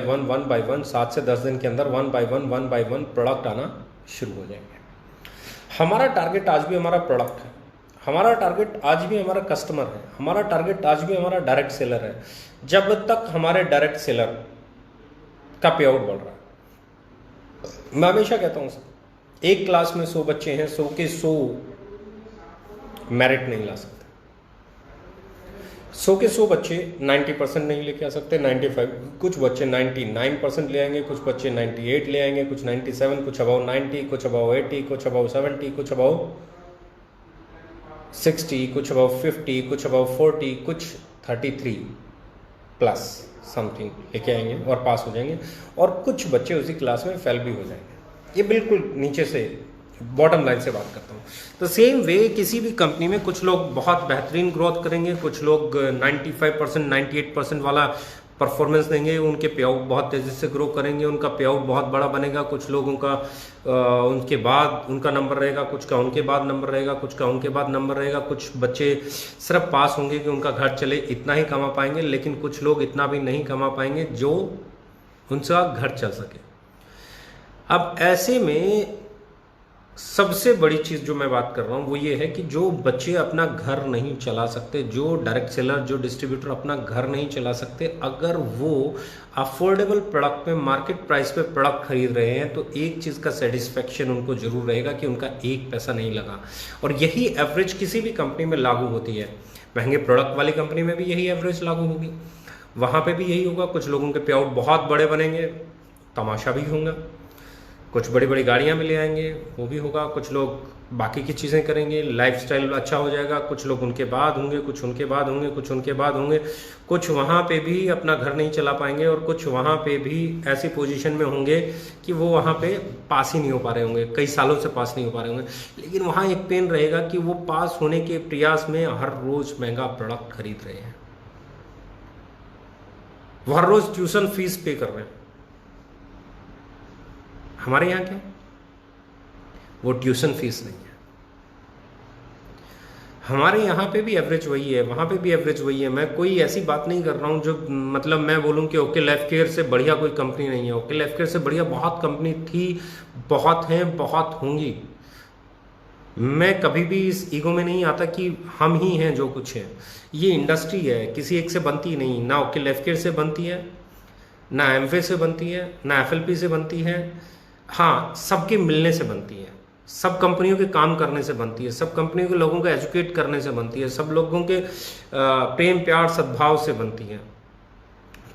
1 7 से 10 दिन के अंदर 1 बाय 1 प्रोडक्ट आना शुरू हो जाएंगे। हमारा टारगेट आज भी हमारा प्रोडक्ट है, हमारा टारगेट आज भी हमारा कस्टमर है, हमारा टारगेट आज भी हमारा डायरेक्ट सेलर है। जब तक हमारे डायरेक्ट सेलर का पे आउट बढ़ रहा है, मैं हमेशा कहता हूँ सर, एक क्लास में 100 बच्चे हैं, 100 के 100 मेरिट नहीं ला सकते। 100 के 100 बच्चे 90% नहीं लेके आ सकते, 95, कुछ बच्चे 99% ले आएंगे, कुछ बच्चे 98 ले आएंगे, कुछ 97, कुछ अबाउ 90, कुछ अबाउ 80, कुछ अबाउ 70, कुछ अबाउ 60, कुछ अबाउ 50, कुछ अबाउ 40, कुछ 33 प्लस समथिंग लेके आएंगे और पास हो जाएंगे। और कुछ बच्चे उसी क्लास में फेल भी हो जाएंगे। ये बिल्कुल नीचे से बॉटम लाइन से बात करता हूँ। तो सेम वे किसी भी कंपनी में कुछ लोग बहुत बेहतरीन ग्रोथ करेंगे, कुछ लोग 95%, 98% वाला परफॉर्मेंस देंगे, उनके पे आउट बहुत तेज़ी से ग्रो करेंगे, उनका पे आउट बहुत बड़ा बनेगा। कुछ लोगों का उनके बाद उनका नंबर रहेगा, कुछ का उनके बाद नंबर रहेगा, कुछ का उनके बाद नंबर रहेगा। कुछ बच्चे सिर्फ पास होंगे कि उनका घर चले, इतना ही कमा पाएंगे, लेकिन कुछ लोग इतना भी नहीं कमा पाएंगे जो उनका घर चल सके। अब ऐसे में सबसे बड़ी चीज़ जो मैं बात कर रहा हूँ वो ये है कि जो बच्चे अपना घर नहीं चला सकते, जो डायरेक्ट सेलर, जो डिस्ट्रीब्यूटर अपना घर नहीं चला सकते, अगर वो अफोर्डेबल प्रोडक्ट में, मार्केट प्राइस पे प्रोडक्ट खरीद रहे हैं, तो एक चीज़ का सेटिस्फेक्शन उनको जरूर रहेगा कि उनका एक पैसा नहीं लगा। और यही एवरेज किसी भी कंपनी में लागू होती है। महंगे प्रोडक्ट वाली कंपनी में भी यही एवरेज लागू होगी, वहाँ पे भी यही होगा। कुछ लोगों के पे आउट बहुत बड़े बनेंगे, तमाशा भी होगा, कुछ बड़ी बड़ी गाड़ियाँ भी ले आएंगे, वो भी होगा, कुछ लोग बाकी की चीज़ें करेंगे, लाइफस्टाइल अच्छा हो जाएगा, कुछ लोग उनके बाद होंगे, कुछ उनके बाद होंगे, कुछ उनके बाद होंगे, कुछ वहाँ पे भी अपना घर नहीं चला पाएंगे और कुछ वहाँ पे भी ऐसी पोजीशन में होंगे कि वो वहाँ पे पास ही नहीं हो पा रहे होंगे, कई सालों से पास नहीं हो पा रहे होंगे। लेकिन वहाँ एक पेन रहेगा कि वो पास होने के प्रयास में हर रोज़ महंगा प्रोडक्ट खरीद रहे हैं, वो हर रोज़ ट्यूशन फीस पे कर रहे हैं। हमारे यहाँ क्या, वो ट्यूशन फीस नहीं है। हमारे यहाँ पे भी एवरेज वही है, वहाँ पे भी एवरेज वही है। मैं कोई ऐसी बात नहीं कर रहा हूँ जो मतलब मैं बोलूँ कि ओके लाइफ केयर से बढ़िया कोई कंपनी नहीं है। ओके लाइफ केयर से बढ़िया बहुत कंपनी थी, बहुत हैं, बहुत होंगी। मैं कभी भी इस ईगो में नहीं आता कि हम ही हैं जो कुछ है। ये इंडस्ट्री है, किसी एक से बनती नहीं, ना ओके लाइफ केयर से बनती है, ना एमवे से बनती है, ना एफएलपी से बनती है। हाँ, सबके मिलने से बनती है, सब कंपनियों के काम करने से बनती है, सब कंपनियों के लोगों को एजुकेट करने से बनती है, सब लोगों के प्रेम प्यार सद्भाव से बनती है।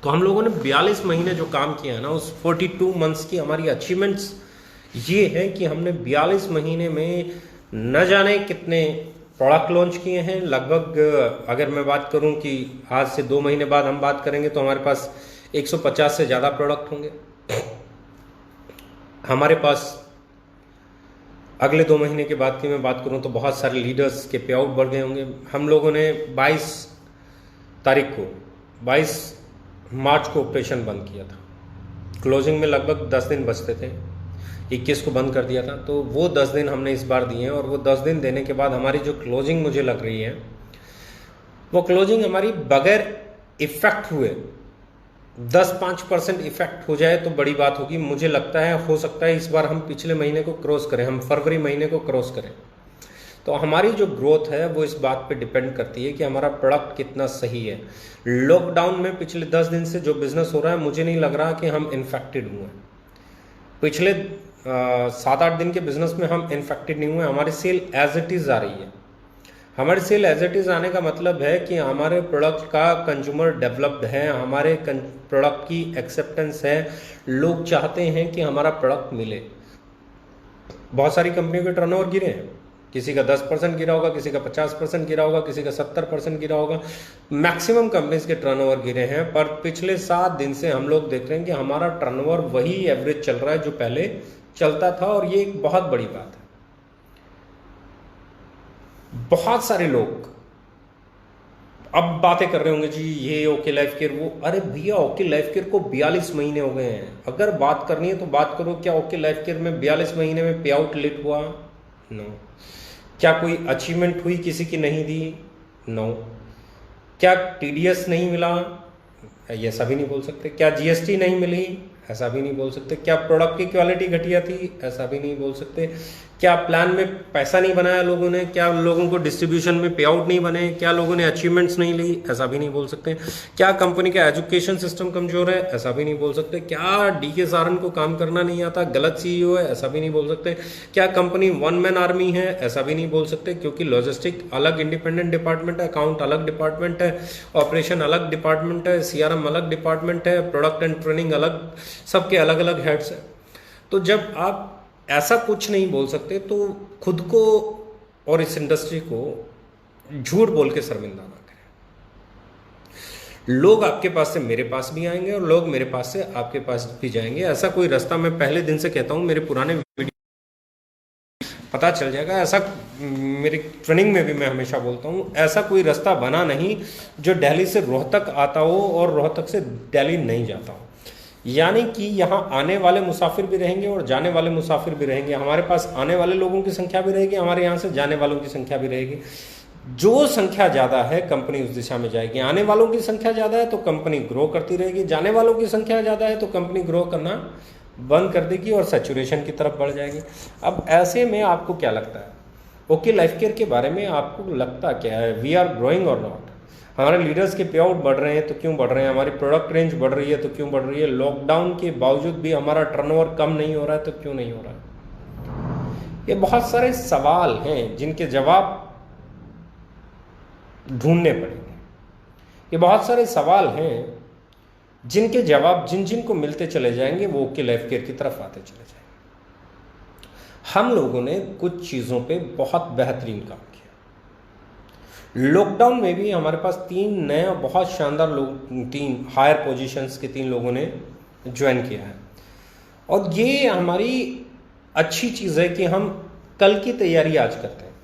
तो हम लोगों ने 42 महीने जो काम किया है ना, उस 42 मंथ्स की हमारी अचीवमेंट्स ये है कि हमने 42 महीने में न जाने कितने प्रोडक्ट लॉन्च किए हैं। लगभग अगर मैं बात करूं कि आज से 2 महीने बाद हम बात करेंगे तो हमारे पास 150 से ज़्यादा प्रोडक्ट होंगे। हमारे पास अगले 2 महीने के बाद की मैं बात करूं तो बहुत सारे लीडर्स के पे आउट बढ़ गए होंगे। हम लोगों ने 22 तारीख को 22 मार्च को ऑपरेशन बंद किया था। क्लोजिंग में लगभग 10 दिन बचते थे, 21 को बंद कर दिया था। तो वो 10 दिन हमने इस बार दिए हैं और वो 10 दिन देने के बाद हमारी जो क्लोजिंग मुझे लग रही है, वो क्लोजिंग हमारी बगैर इफेक्ट हुए 10-5% इफेक्ट हो जाए तो बड़ी बात होगी। मुझे लगता है हो सकता है इस बार हम पिछले महीने को क्रॉस करें, हम फरवरी महीने को क्रॉस करें। तो हमारी जो ग्रोथ है वो इस बात पे डिपेंड करती है कि हमारा प्रोडक्ट कितना सही है। लॉकडाउन में पिछले 10 दिन से जो बिजनेस हो रहा है, मुझे नहीं लग रहा कि हम इन्फेक्टेड हुए। पिछले 7-8 दिन के बिजनेस में हम इन्फेक्टेड नहीं हुए। हमारी सेल एज इट इज़ आ रही है। हमारी सेल एज इट इज़ आने का मतलब है कि हमारे प्रोडक्ट का कंज्यूमर डेवलप्ड है, हमारे प्रोडक्ट की एक्सेप्टेंस है, लोग चाहते हैं कि हमारा प्रोडक्ट मिले। बहुत सारी कंपनियों के टर्नओवर गिरे हैं, किसी का 10% गिरा होगा, किसी का 50% गिरा होगा, किसी का 70% गिरा होगा। मैक्सिमम कंपनीज के टर्नओवर गिरे हैं, पर पिछले 7 दिन से हम लोग देख रहे हैं कि हमारा टर्नओवर वही एवरेज चल रहा है जो पहले चलता था, और ये एक बहुत बड़ी बात है। बहुत सारे लोग अब बातें कर रहे होंगे जी ये ओके लाइफ केयर वो, अरे भैया ओके लाइफ केयर को 42 महीने हो गए हैं। अगर बात करनी है तो बात करो, क्या ओके लाइफ केयर में 42 महीने में पे आउट लेट हुआ? नो। क्या कोई अचीवमेंट हुई किसी की नहीं दी? नो। क्या टीडीएस नहीं मिला? ऐसा भी नहीं बोल सकते। क्या जीएसटी नहीं मिली? ऐसा भी नहीं बोल सकते। क्या प्रोडक्ट की क्वालिटी घटिया थी? ऐसा भी नहीं बोल सकते। क्या प्लान में पैसा नहीं बनाया लोगों ने? क्या लोगों को डिस्ट्रीब्यूशन में पे आउट नहीं बने? क्या लोगों ने अचीवमेंट्स नहीं ली? ऐसा भी नहीं बोल सकते। क्या कंपनी का एजुकेशन सिस्टम कमजोर है? ऐसा भी नहीं बोल सकते। क्या डीके सारन को काम करना नहीं आता, गलत सीईओ है? ऐसा भी नहीं बोल सकते। क्या कंपनी वन मैन आर्मी है? ऐसा भी नहीं बोल सकते, क्योंकि लॉजिस्टिक अलग इंडिपेंडेंट डिपार्टमेंट है, अकाउंट अलग डिपार्टमेंट है, ऑपरेशन अलग डिपार्टमेंट है, सीआरएम अलग डिपार्टमेंट है, प्रोडक्ट एंड ट्रेनिंग अलग, सबके अलग अलग हेड्स है। तो जब आप ऐसा कुछ नहीं बोल सकते तो खुद को और इस इंडस्ट्री को झूठ बोल के शर्मिंदा ना करें। लोग आपके पास से मेरे पास भी आएंगे और लोग मेरे पास से आपके पास भी जाएंगे। ऐसा कोई रास्ता, मैं पहले दिन से कहता हूं, मेरे पुराने वीडियो पता चल जाएगा। ऐसा मेरी ट्रेनिंग में भी मैं हमेशा बोलता हूं, ऐसा कोई रास्ता बना नहीं जो दिल्ली से रोहतक आता हो और रोहतक से दिल्ली नहीं जाता हो। यानी कि यहाँ आने वाले मुसाफिर भी रहेंगे और जाने वाले मुसाफिर भी रहेंगे। हमारे पास आने वाले लोगों की संख्या भी रहेगी, हमारे यहाँ से जाने वालों की संख्या भी रहेगी। जो संख्या ज़्यादा है कंपनी उस दिशा में जाएगी। आने वालों की संख्या ज़्यादा है तो कंपनी ग्रो करती रहेगी, जाने वालों की संख्या ज़्यादा है तो कंपनी ग्रो करना बंद कर देगी और सैचुरेशन की तरफ बढ़ जाएगी। अब ऐसे में आपको क्या लगता है, ओके लाइफ केयर के बारे में आपको लगता क्या है? वी आर ग्रोइंग और नॉट? हमारे लीडर्स के पे आउट बढ़ रहे हैं तो क्यों बढ़ रहे हैं? हमारी प्रोडक्ट रेंज बढ़ रही है तो क्यों बढ़ रही है? लॉकडाउन के बावजूद भी हमारा टर्नओवर कम नहीं हो रहा है तो क्यों नहीं हो रहा है? ये बहुत सारे सवाल हैं जिनके जवाब ढूंढने पड़ेंगे। ये बहुत सारे सवाल हैं जिनके जवाब जिन जिन को मिलते चले जाएंगे वो ओके लाइफ केयर की तरफ आते चले जाएंगे। हम लोगों ने कुछ चीज़ों पे बहुत बेहतरीन काम किया। लॉकडाउन में भी हमारे पास 3 नए और बहुत शानदार लोग, 3 हायर पोजीशंस के 3 लोगों ने ज्वाइन किया है। और ये हमारी अच्छी चीज़ है कि हम कल की तैयारी आज करते हैं।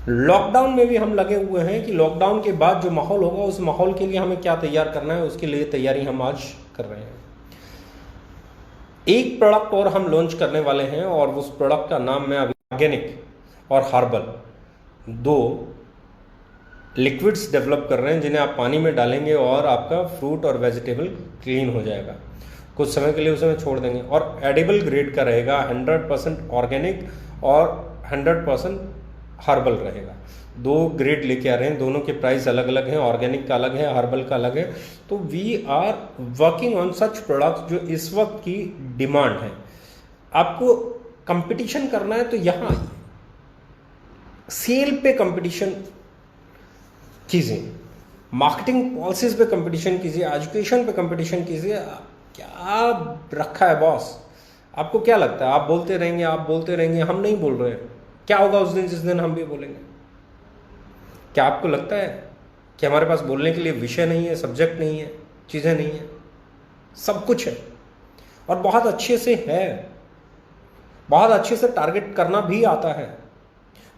लॉकडाउन में भी हम लगे हुए हैं कि लॉकडाउन के बाद जो माहौल होगा उस माहौल के लिए हमें क्या तैयार करना है, उसके लिए तैयारी हम आज कर रहे हैं। एक प्रोडक्ट और हम लॉन्च करने वाले हैं और उस प्रोडक्ट का नाम मैं अभी ऑर्गेनिक और हर्बल 2 लिक्विड्स डेवलप कर रहे हैं, जिन्हें आप पानी में डालेंगे और आपका फ्रूट और वेजिटेबल क्लीन हो जाएगा। कुछ समय के लिए उसे छोड़ देंगे और एडिबल ग्रेड का रहेगा, 100% ऑर्गेनिक और 100% हर्बल रहेगा। 2 ग्रेड लेके आ रहे हैं, दोनों के प्राइस अलग अलग हैं, ऑर्गेनिक का अलग है, हर्बल का अलग है। तो we are working on such products जो इस वक्त की डिमांड है। आपको कंपटीशन करना है तो यहाँ सेल पे कंपटीशन कीजिए, मार्केटिंग पॉलिसीज पे कंपटीशन कीजिए, एजुकेशन पे कंपटीशन कीजिए। क्या रखा है बॉस? आपको क्या लगता है? आप बोलते रहेंगे, आप बोलते रहेंगे, हम नहीं बोल रहे हैं। क्या होगा उस दिन जिस दिन हम भी बोलेंगे? क्या आपको लगता है कि हमारे पास बोलने के लिए विषय नहीं है, सब्जेक्ट नहीं है, चीज़ें नहीं है? सब कुछ है और बहुत अच्छे से है, बहुत अच्छे से टारगेट करना भी आता है,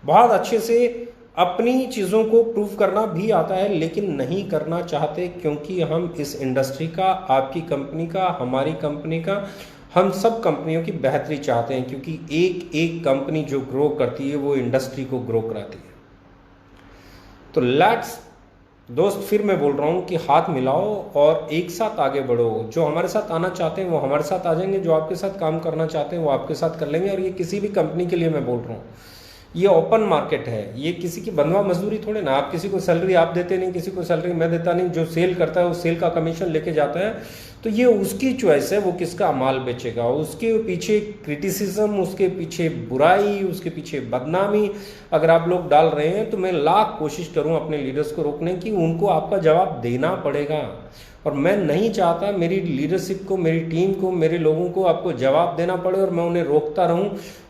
बहुत अच्छे से अपनी चीज़ों को प्रूव करना भी आता है, लेकिन नहीं करना चाहते क्योंकि हम इस इंडस्ट्री का, आपकी कंपनी का, हमारी कंपनी का, हम सब कंपनियों की बेहतरी चाहते हैं, क्योंकि एक एक कंपनी जो ग्रो करती है वो इंडस्ट्री को ग्रो कराती है। तो लेट्स दोस्त, फिर मैं बोल रहा हूँ कि हाथ मिलाओ और एक साथ आगे बढ़ो। जो हमारे साथ आना चाहते हैं वो हमारे साथ आ जाएंगे, जो आपके साथ काम करना चाहते हैं वो आपके साथ कर लेंगे। और ये किसी भी कंपनी के लिए मैं बोल रहा हूँ, ये ओपन मार्केट है, ये किसी की बंधुआ मजदूरी थोड़े ना। आप किसी को सैलरी आप देते नहीं, किसी को सैलरी मैं देता नहीं। जो सेल करता है वो सेल का कमीशन लेके जाता है, तो ये उसकी चॉइस है, वो किसका माल बेचेगा। उसके पीछे क्रिटिसिज्म, उसके पीछे बुराई, उसके पीछे बदनामी अगर आप लोग डाल रहे हैं तो मैं लाख कोशिश करूं अपने लीडर्स को रोकने की, उनको आपका जवाब देना पड़ेगा। और मैं नहीं चाहता मेरी लीडरशिप को, मेरी टीम को, मेरे लोगों को आपको जवाब देना पड़े और मैं उन्हें रोकता रहूं।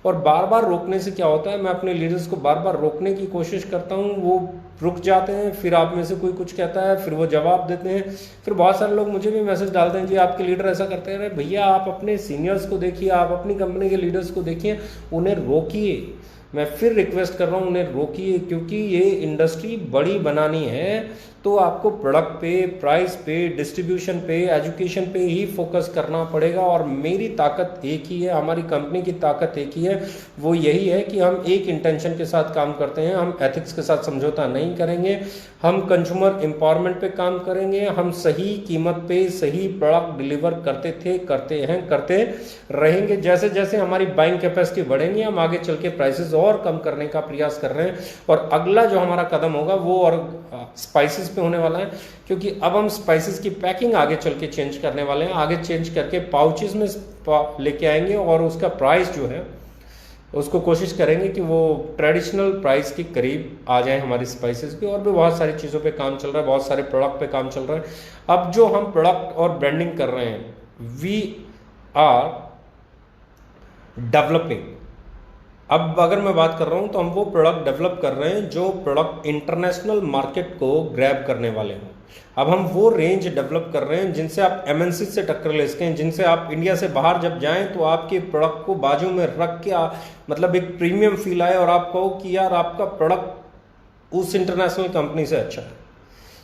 और बार बार रोकने से क्या होता है, मैं अपने लीडर्स को बार बार रोकने की कोशिश करता हूं, वो रुक जाते हैं, फिर आप में से कोई कुछ कहता है, फिर वो जवाब देते हैं। फिर बहुत सारे लोग मुझे भी मैसेज डालते हैं, जी आपके लीडर ऐसा करते हैं। अरे भैया, आप अपने सीनियर्स को देखिए, आप अपनी कंपनी के लीडर्स को देखिए, उन्हें रोकिए। मैं फिर रिक्वेस्ट कर रहा हूँ, उन्हें रोकिए, क्योंकि ये इंडस्ट्री बड़ी बनानी है तो आपको प्रोडक्ट पे, प्राइस पे, डिस्ट्रीब्यूशन पे, एजुकेशन पे ही फोकस करना पड़ेगा। और मेरी ताकत एक ही है, हमारी कंपनी की ताकत एक ही है, वो यही है कि हम एक इंटेंशन के साथ काम करते हैं। हम एथिक्स के साथ समझौता नहीं करेंगे, हम कंज्यूमर एम्पावरमेंट पे काम करेंगे, हम सही कीमत पे सही प्रोडक्ट डिलीवर करते थे, करते हैं, करते रहेंगे। जैसे जैसे हमारी बाइंग कैपेसिटी बढ़ेंगी, हम आगे चल के प्राइसेस और कम करने का प्रयास कर रहे हैं। और अगला जो हमारा कदम होगा वो और स्पाइसेस पे होने वाला है, क्योंकि अब हम स्पाइसेस की पैकिंग आगे चल के चेंज करने वाले हैं। आगे चेंज करके पाउचेस में लेके आएंगे और उसका प्राइस जो है उसको कोशिश करेंगे कि वो ट्रेडिशनल प्राइस के करीब आ जाए हमारी स्पाइसेस पे। और भी बहुत सारी चीज़ों पे काम चल रहा है, बहुत सारे प्रोडक्ट पे काम चल रहा है। अब जो हम प्रोडक्ट और ब्रांडिंग कर रहे हैं, वी आर डेवलपिंग। अब अगर मैं बात कर रहा हूं तो हम वो प्रोडक्ट डेवलप कर रहे हैं जो प्रोडक्ट इंटरनेशनल मार्केट को ग्रैब करने वाले हों। अब हम वो रेंज डेवलप कर रहे हैं जिनसे आप एमएनसी से टक्कर ले सकें, जिनसे आप इंडिया से बाहर जब जाएं तो आपके प्रोडक्ट को बाजू में रख के मतलब एक प्रीमियम फील आए और आप कहो कि यार आपका प्रोडक्ट उस इंटरनेशनल कंपनी से अच्छा है।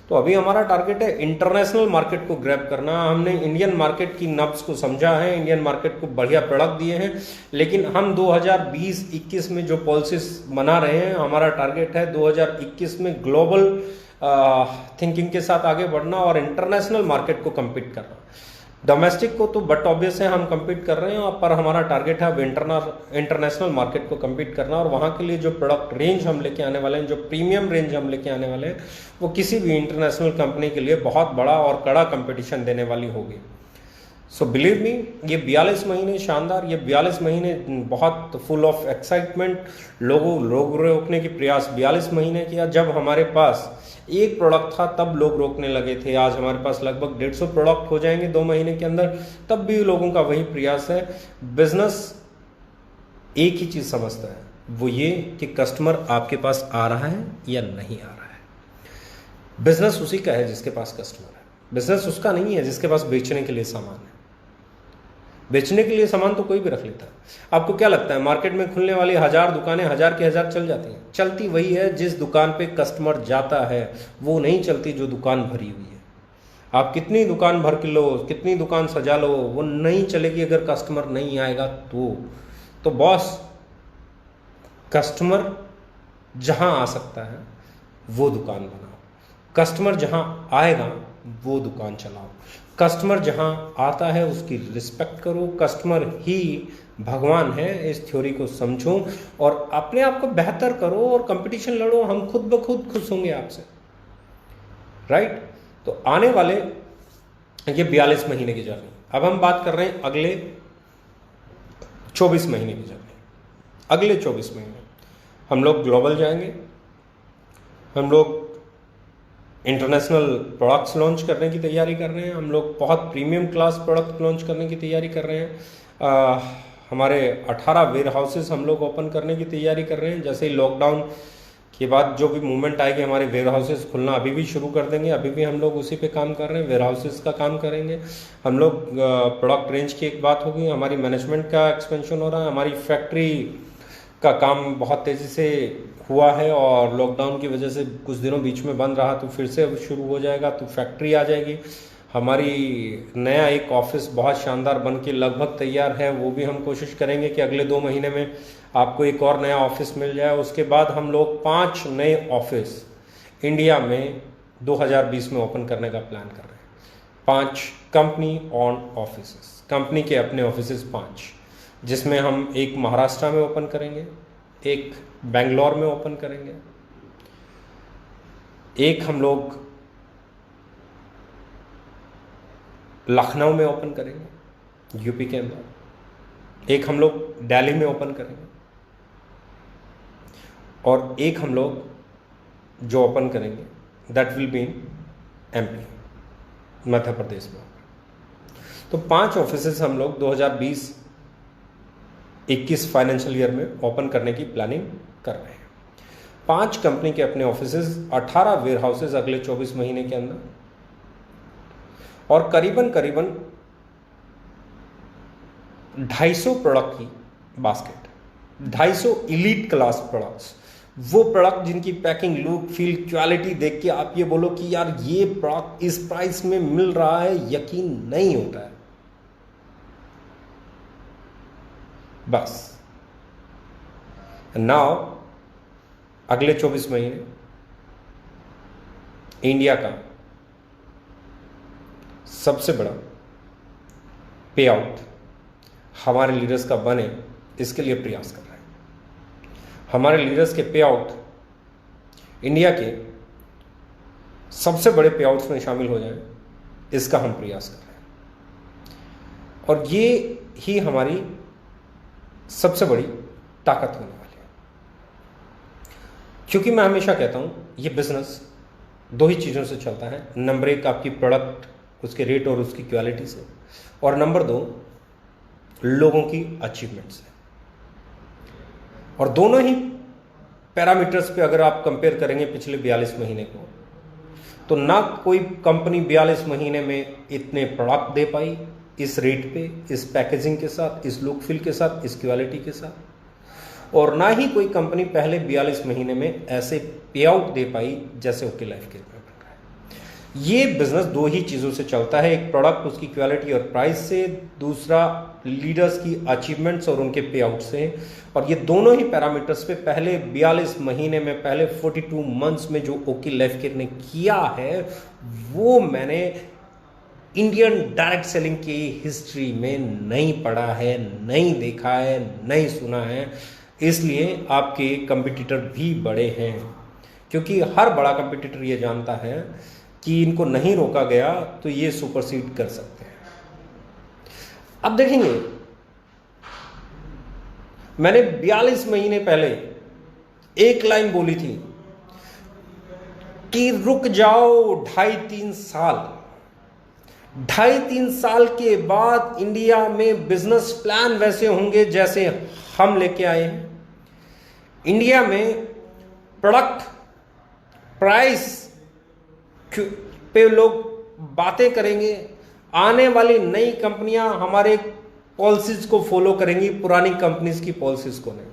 तो अभी हमारा टारगेट है इंटरनेशनल मार्केट को ग्रैब करना। हमने इंडियन मार्केट की नब्ज को समझा है, इंडियन मार्केट को बढ़िया प्रोडक्ट दिए हैं, लेकिन हम 2020-21 में जो पॉलिसीज बना रहे हैं, हमारा टारगेट है 2021 में ग्लोबल थिंकिंग के साथ आगे बढ़ना और इंटरनेशनल मार्केट को कम्पीट करना। डोमेस्टिक को तो बट ऑब्वियस है हम कम्पीट कर रहे हैं, पर हमारा टारगेट है अब इंटरनेशनल मार्केट को कम्पीट करना। और वहाँ के लिए जो प्रोडक्ट रेंज हम लेके आने वाले हैं, जो प्रीमियम रेंज हम लेके आने वाले हैं, वो किसी भी इंटरनेशनल कंपनी के लिए बहुत बड़ा और कड़ा कंपटीशन देने वाली होगी। सो बिलीव मी, ये 42 महीने शानदार, ये 42 महीने बहुत फुल ऑफ एक्साइटमेंट, लोग रोकने की प्रयास 42 महीने किया। जब हमारे पास एक प्रोडक्ट था तब लोग रोकने लगे थे, आज हमारे पास लगभग 150 प्रोडक्ट हो जाएंगे 2 महीने के अंदर, तब भी लोगों का वही प्रयास है। बिजनेस एक ही चीज़ समझता है, वो ये कि कस्टमर आपके पास आ रहा है या नहीं आ रहा है। बिजनेस उसी का है जिसके पास कस्टमर है, बिजनेस उसका नहीं है जिसके पास बेचने के लिए सामान है। बेचने के लिए सामान तो कोई भी रख लेता है। आपको क्या लगता है मार्केट में खुलने वाली 1000 दुकानें 1000 की 1000 चल जाती हैं? चलती वही है जिस दुकान पे कस्टमर जाता है, वो नहीं चलती जो दुकान भरी हुई है। आप कितनी दुकान भर के लो, कितनी दुकान सजा लो, वो नहीं चलेगी अगर कस्टमर नहीं आएगा तो बॉस, कस्टमर जहां आ सकता है वो दुकान बनाओ, कस्टमर जहां आएगा वो दुकान चलाओ, कस्टमर जहां आता है उसकी रिस्पेक्ट करो, कस्टमर ही भगवान है, इस थ्योरी को समझो और अपने आप को बेहतर करो और कंपटीशन लड़ो, हम खुद ब खुद खुश होंगे आपसे, राइट। तो आने वाले ये 42 महीने की जर्नी, अब हम बात कर रहे हैं अगले 24 महीने की जर्नी। अगले 24 महीने हम लोग ग्लोबल जाएंगे, हम लोग इंटरनेशनल प्रोडक्ट्स लॉन्च करने की तैयारी कर रहे हैं, हम लोग बहुत प्रीमियम क्लास प्रोडक्ट लॉन्च करने की तैयारी कर रहे हैं। हमारे 18 वेयर हाउसेस हम लोग ओपन करने की तैयारी कर रहे हैं। जैसे ही लॉकडाउन के बाद जो भी मूवमेंट आएगी, हमारे वेयर हाउसेस खुलना अभी भी शुरू कर देंगे, अभी भी हम लोग उसी पे काम कर रहे हैं, वेयर हाउसेस का काम करेंगे। हम लोग प्रोडक्ट रेंज की एक बात होगी, हमारी मैनेजमेंट का एक्सपेंशन हो रहा है, हमारी फैक्ट्री का काम बहुत तेज़ी से हुआ है और लॉकडाउन की वजह से कुछ दिनों बीच में बंद रहा, तो फिर से अब शुरू हो जाएगा, तो फैक्ट्री आ जाएगी। हमारी नया एक ऑफिस बहुत शानदार बन के लगभग तैयार है, वो भी हम कोशिश करेंगे कि अगले 2 महीने में आपको एक और नया ऑफिस मिल जाए। उसके बाद हम लोग 5 नए ऑफिस इंडिया में 2020 में ओपन करने का प्लान कर रहे हैं। 5 कंपनी ऑन ऑफिस, कंपनी के अपने ऑफिस 5, जिसमें हम एक महाराष्ट्र में ओपन करेंगे, एक बेंगलोर में ओपन करेंगे, एक हम लोग लखनऊ में ओपन करेंगे यूपी के अंदर, एक हम लोग दिल्ली में ओपन करेंगे और एक हम लोग जो ओपन करेंगे that will be in MP, Madhya Pradesh में। तो 5 ऑफिसेस हम लोग 2020-21 फाइनेंशियल ईयर में ओपन करने की प्लानिंग कर रहे हैं। 5 कंपनी के अपने ऑफिसेस, 18 वेयर हाउसेज अगले 24 महीने के अंदर और करीबन 250 प्रोडक्ट की बास्केट, 250 इलीट क्लास प्रोडक्ट्स, वो प्रोडक्ट जिनकी पैकिंग, लुक, फील, क्वालिटी देख के आप ये बोलो कि यार ये प्रोडक्ट इस प्राइस में मिल रहा है, यकीन नहीं होता है। बस नाउ अगले 24 महीने इंडिया का सबसे बड़ा पे आउट हमारे लीडर्स का बने, इसके लिए प्रयास कर रहे हैं। हमारे लीडर्स के पे आउट इंडिया के सबसे बड़े पे आउट्स में शामिल हो जाएं, इसका हम प्रयास कर रहे हैं और ये ही हमारी सबसे बड़ी ताकत होने वाली है। क्योंकि मैं हमेशा कहता हूं ये बिजनेस 2 ही चीज़ों से चलता है। नंबर 1 आपकी प्रोडक्ट, उसके रेट और उसकी क्वालिटी से, और नंबर 2 लोगों की अचीवमेंट से। और दोनों ही पैरामीटर्स पे अगर आप कंपेयर करेंगे पिछले 42 महीने को, तो ना कोई कंपनी 42 महीने में इतने प्रोडक्ट दे पाई इस रेट पे, इस पैकेजिंग के साथ, इस लुक फील के साथ, इस क्वालिटी के साथ, और ना ही कोई कंपनी पहले 42 महीने में ऐसे पे आउट दे पाई जैसे ओके लाइफ केयर में बन रहा है। ये बिजनेस 2 ही चीज़ों से चलता है, एक प्रोडक्ट, उसकी क्वालिटी और प्राइस से, दूसरा लीडर्स की अचीवमेंट्स और उनके पे आउट से। और ये दोनों ही पैरामीटर्स पे पहले 42 महीने में, पहले 42 मंथ्स में जो ओके लाइफ केयर ने किया है, वो मैंने इंडियन डायरेक्ट सेलिंग की हिस्ट्री में नहीं पढ़ा है, नहीं देखा है, नहीं सुना है। इसलिए आपके कंपटीटर भी बड़े हैं, क्योंकि हर बड़ा कंपटीटर ये जानता है कि इनको नहीं रोका गया तो ये सुपरसीड कर सकते हैं। अब देखेंगे, मैंने 42 महीने पहले एक लाइन बोली थी कि रुक जाओ 2.5-3 साल। 2.5-3 साल के बाद इंडिया में बिजनेस प्लान वैसे होंगे जैसे हम लेके आए हैं। इंडिया में प्रोडक्ट प्राइस पे लोग बातें करेंगे, आने वाली नई कंपनियां हमारे पॉलिसीज को फॉलो करेंगी, पुरानी कंपनीज की पॉलिसीज को नहीं।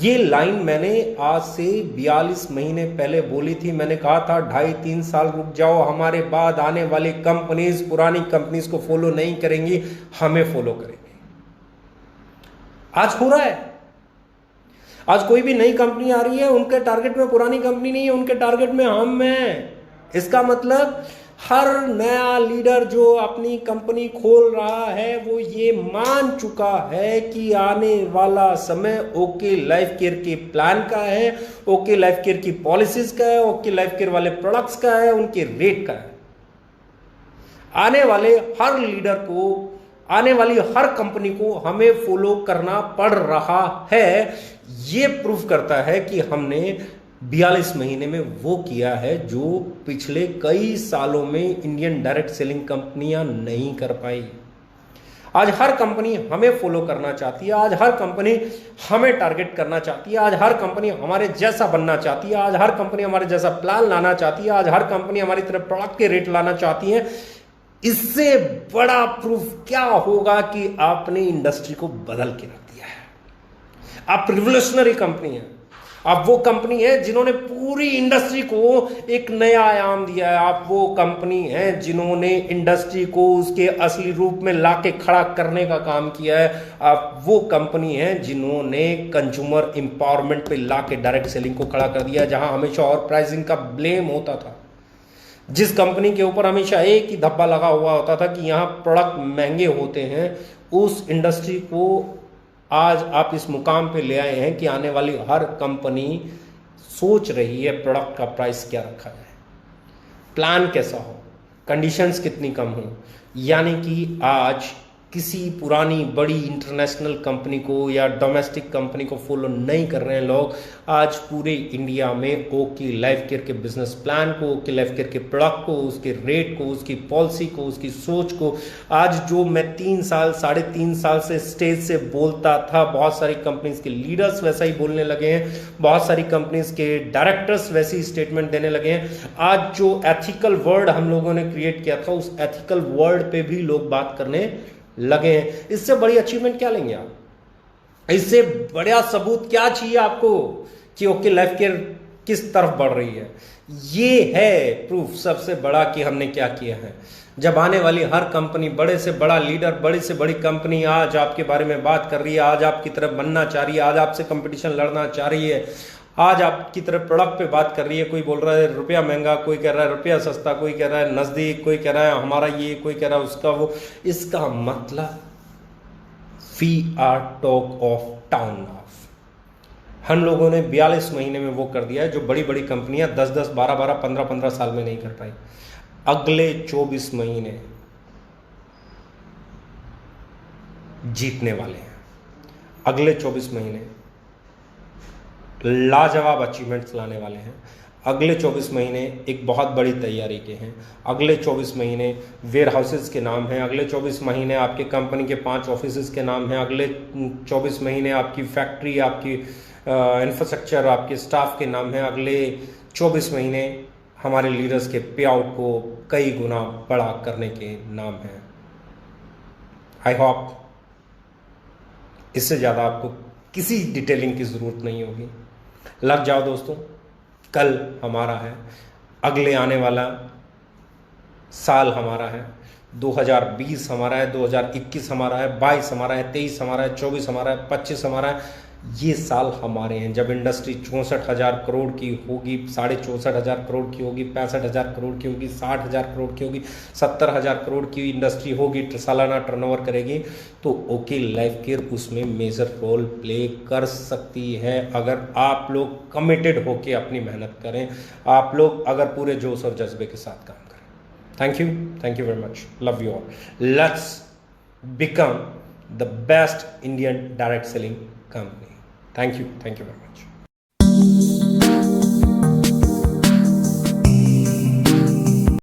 ये लाइन मैंने आज से 42 महीने पहले बोली थी। मैंने कहा था 2.5-3 साल रुक जाओ, हमारे बाद आने वाली कंपनीज पुरानी कंपनीज को फॉलो नहीं करेंगी, हमें फॉलो करेंगी। आज हो रहा है। आज कोई भी नई कंपनी आ रही है, उनके टारगेट में पुरानी कंपनी नहीं है, उनके टारगेट में हम हैं। इसका मतलब हर नया लीडर जो अपनी कंपनी खोल रहा है वो ये मान चुका है कि आने वाला समय ओके लाइफ केयर के प्लान का है, ओके लाइफ केयर की पॉलिसीज का है, ओके लाइफ केयर वाले प्रोडक्ट्स का है, उनके रेट का है। आने वाले हर लीडर को, आने वाली हर कंपनी को हमें फॉलो करना पड़ रहा है। ये प्रूफ करता है कि हमने 42 महीने में वो किया है जो पिछले कई सालों में इंडियन डायरेक्ट सेलिंग कंपनियां नहीं कर पाई। आज हर कंपनी हमें फॉलो करना चाहती है, आज हर कंपनी हमें टारगेट करना चाहती है, आज हर कंपनी हमारे जैसा बनना चाहती है, आज हर कंपनी हमारे जैसा प्लान लाना चाहती है, आज हर कंपनी हमारी तरफ प्रोडक्ट के रेट लाना चाहती है। इससे बड़ा प्रूफ क्या होगा कि आपने इंडस्ट्री को बदल के रख दिया है। आप रिवोल्यूशनरी कंपनी है, आप वो कंपनी है जिन्होंने पूरी इंडस्ट्री को एक नया आयाम दिया है। आप वो कंपनी है जिन्होंने इंडस्ट्री को उसके असली रूप में लाके खड़ा करने का काम किया है। आप वो कंपनी है जिन्होंने कंज्यूमर एम्पावरमेंट पे लाके डायरेक्ट सेलिंग को खड़ा कर दिया, जहां हमेशा और प्राइसिंग का ब्लेम होता था। जिस कंपनी के ऊपर हमेशा एक ही धब्बा लगा हुआ होता था कि यहाँ प्रोडक्ट महंगे होते हैं, उस इंडस्ट्री को आज आप इस मुकाम पे ले आए हैं कि आने वाली हर कंपनी सोच रही है प्रोडक्ट का प्राइस क्या रखा जाए, प्लान कैसा हो, कंडीशंस कितनी कम हो। यानी कि आज किसी पुरानी बड़ी इंटरनेशनल कंपनी को या डोमेस्टिक कंपनी को फॉलो नहीं कर रहे हैं लोग। आज पूरे इंडिया में ओके लाइफ केयर के बिजनेस प्लान को, ओके लाइफ केयर के प्रोडक्ट को, उसके रेट को, उसकी पॉलिसी को, उसकी सोच को, आज जो मैं 3 साल 3.5 साल से स्टेज से बोलता था, बहुत सारी कंपनीज के लीडर्स वैसा ही बोलने लगे हैं, बहुत सारी कंपनीज के डायरेक्टर्स वैसे ही स्टेटमेंट देने लगे हैं। आज जो एथिकल वर्ड हम लोगों ने क्रिएट किया था, उस एथिकल वर्ड पे भी लोग बात करने लगे हैं। इससे बड़ी अचीवमेंट क्या लेंगे आप? इससे बड़ा सबूत क्या चाहिए आपको कि ओके लाइफ केयर किस तरफ बढ़ रही है? ये है प्रूफ सबसे बड़ा कि हमने क्या किया है। जब आने वाली हर कंपनी, बड़े से बड़ा लीडर, बड़ी से बड़ी कंपनी आज आपके बारे में बात कर रही है, आज आपकी तरफ बनना चाह रही है, आज आपसे कंपटीशन लड़ना चाह रही है, आज आपकी तरफ प्रोडक्ट पे बात कर रही है, कोई बोल रहा है रुपया महंगा, कोई कह रहा है रुपया सस्ता, कोई कह रहा है नज़दीक, कोई कह रहा है हमारा ये, कोई कह रहा है उसका वो, इसका मतलब we are talk of town of. हम लोगों ने 42 महीने में वो कर दिया है जो बड़ी बड़ी कंपनियां 10-10, 12-12, 15-15 साल में नहीं कर पाई। अगले 24 महीने जीतने वाले हैं। अगले 24 महीने लाजवाब अचीवमेंट्स लाने वाले हैं। अगले 24 महीने एक बहुत बड़ी तैयारी के हैं। अगले 24 महीने वेयर हाउसेज के नाम हैं। अगले 24 महीने आपके कंपनी के 5 ऑफिसेज के नाम हैं। अगले 24 महीने आपकी फैक्ट्री, आपकी इंफ्रास्ट्रक्चर, आपके स्टाफ के नाम हैं। अगले 24 महीने हमारे लीडर्स के पे आउट को कई गुना बड़ा करने के नाम हैं। आई होप इससे ज़्यादा आपको किसी डिटेलिंग की ज़रूरत नहीं होगी। लग जाओ दोस्तों, कल हमारा है, अगले आने वाला साल हमारा है, 2020 हमारा है, 2021 हमारा है, 22 हमारा है, 23 हमारा है, 24 हमारा है, 25 हमारा है। ये साल हमारे हैं। जब इंडस्ट्री 64,000 करोड़ की होगी, 64,500 करोड़ की होगी, 65,000 करोड़ की होगी, 60,000 करोड़ की होगी, 70,000 करोड़ की इंडस्ट्री होगी, सालाना टर्नओवर करेगी, तो ओके लाइफ केयर उसमें मेजर रोल प्ले कर सकती है अगर आप लोग कमिटेड होके अपनी मेहनत करें, आप लोग अगर पूरे जोश और जज्बे के साथ काम करें। Thank you very much, love you all. Let's become the best Indian direct selling company. Thank you very much.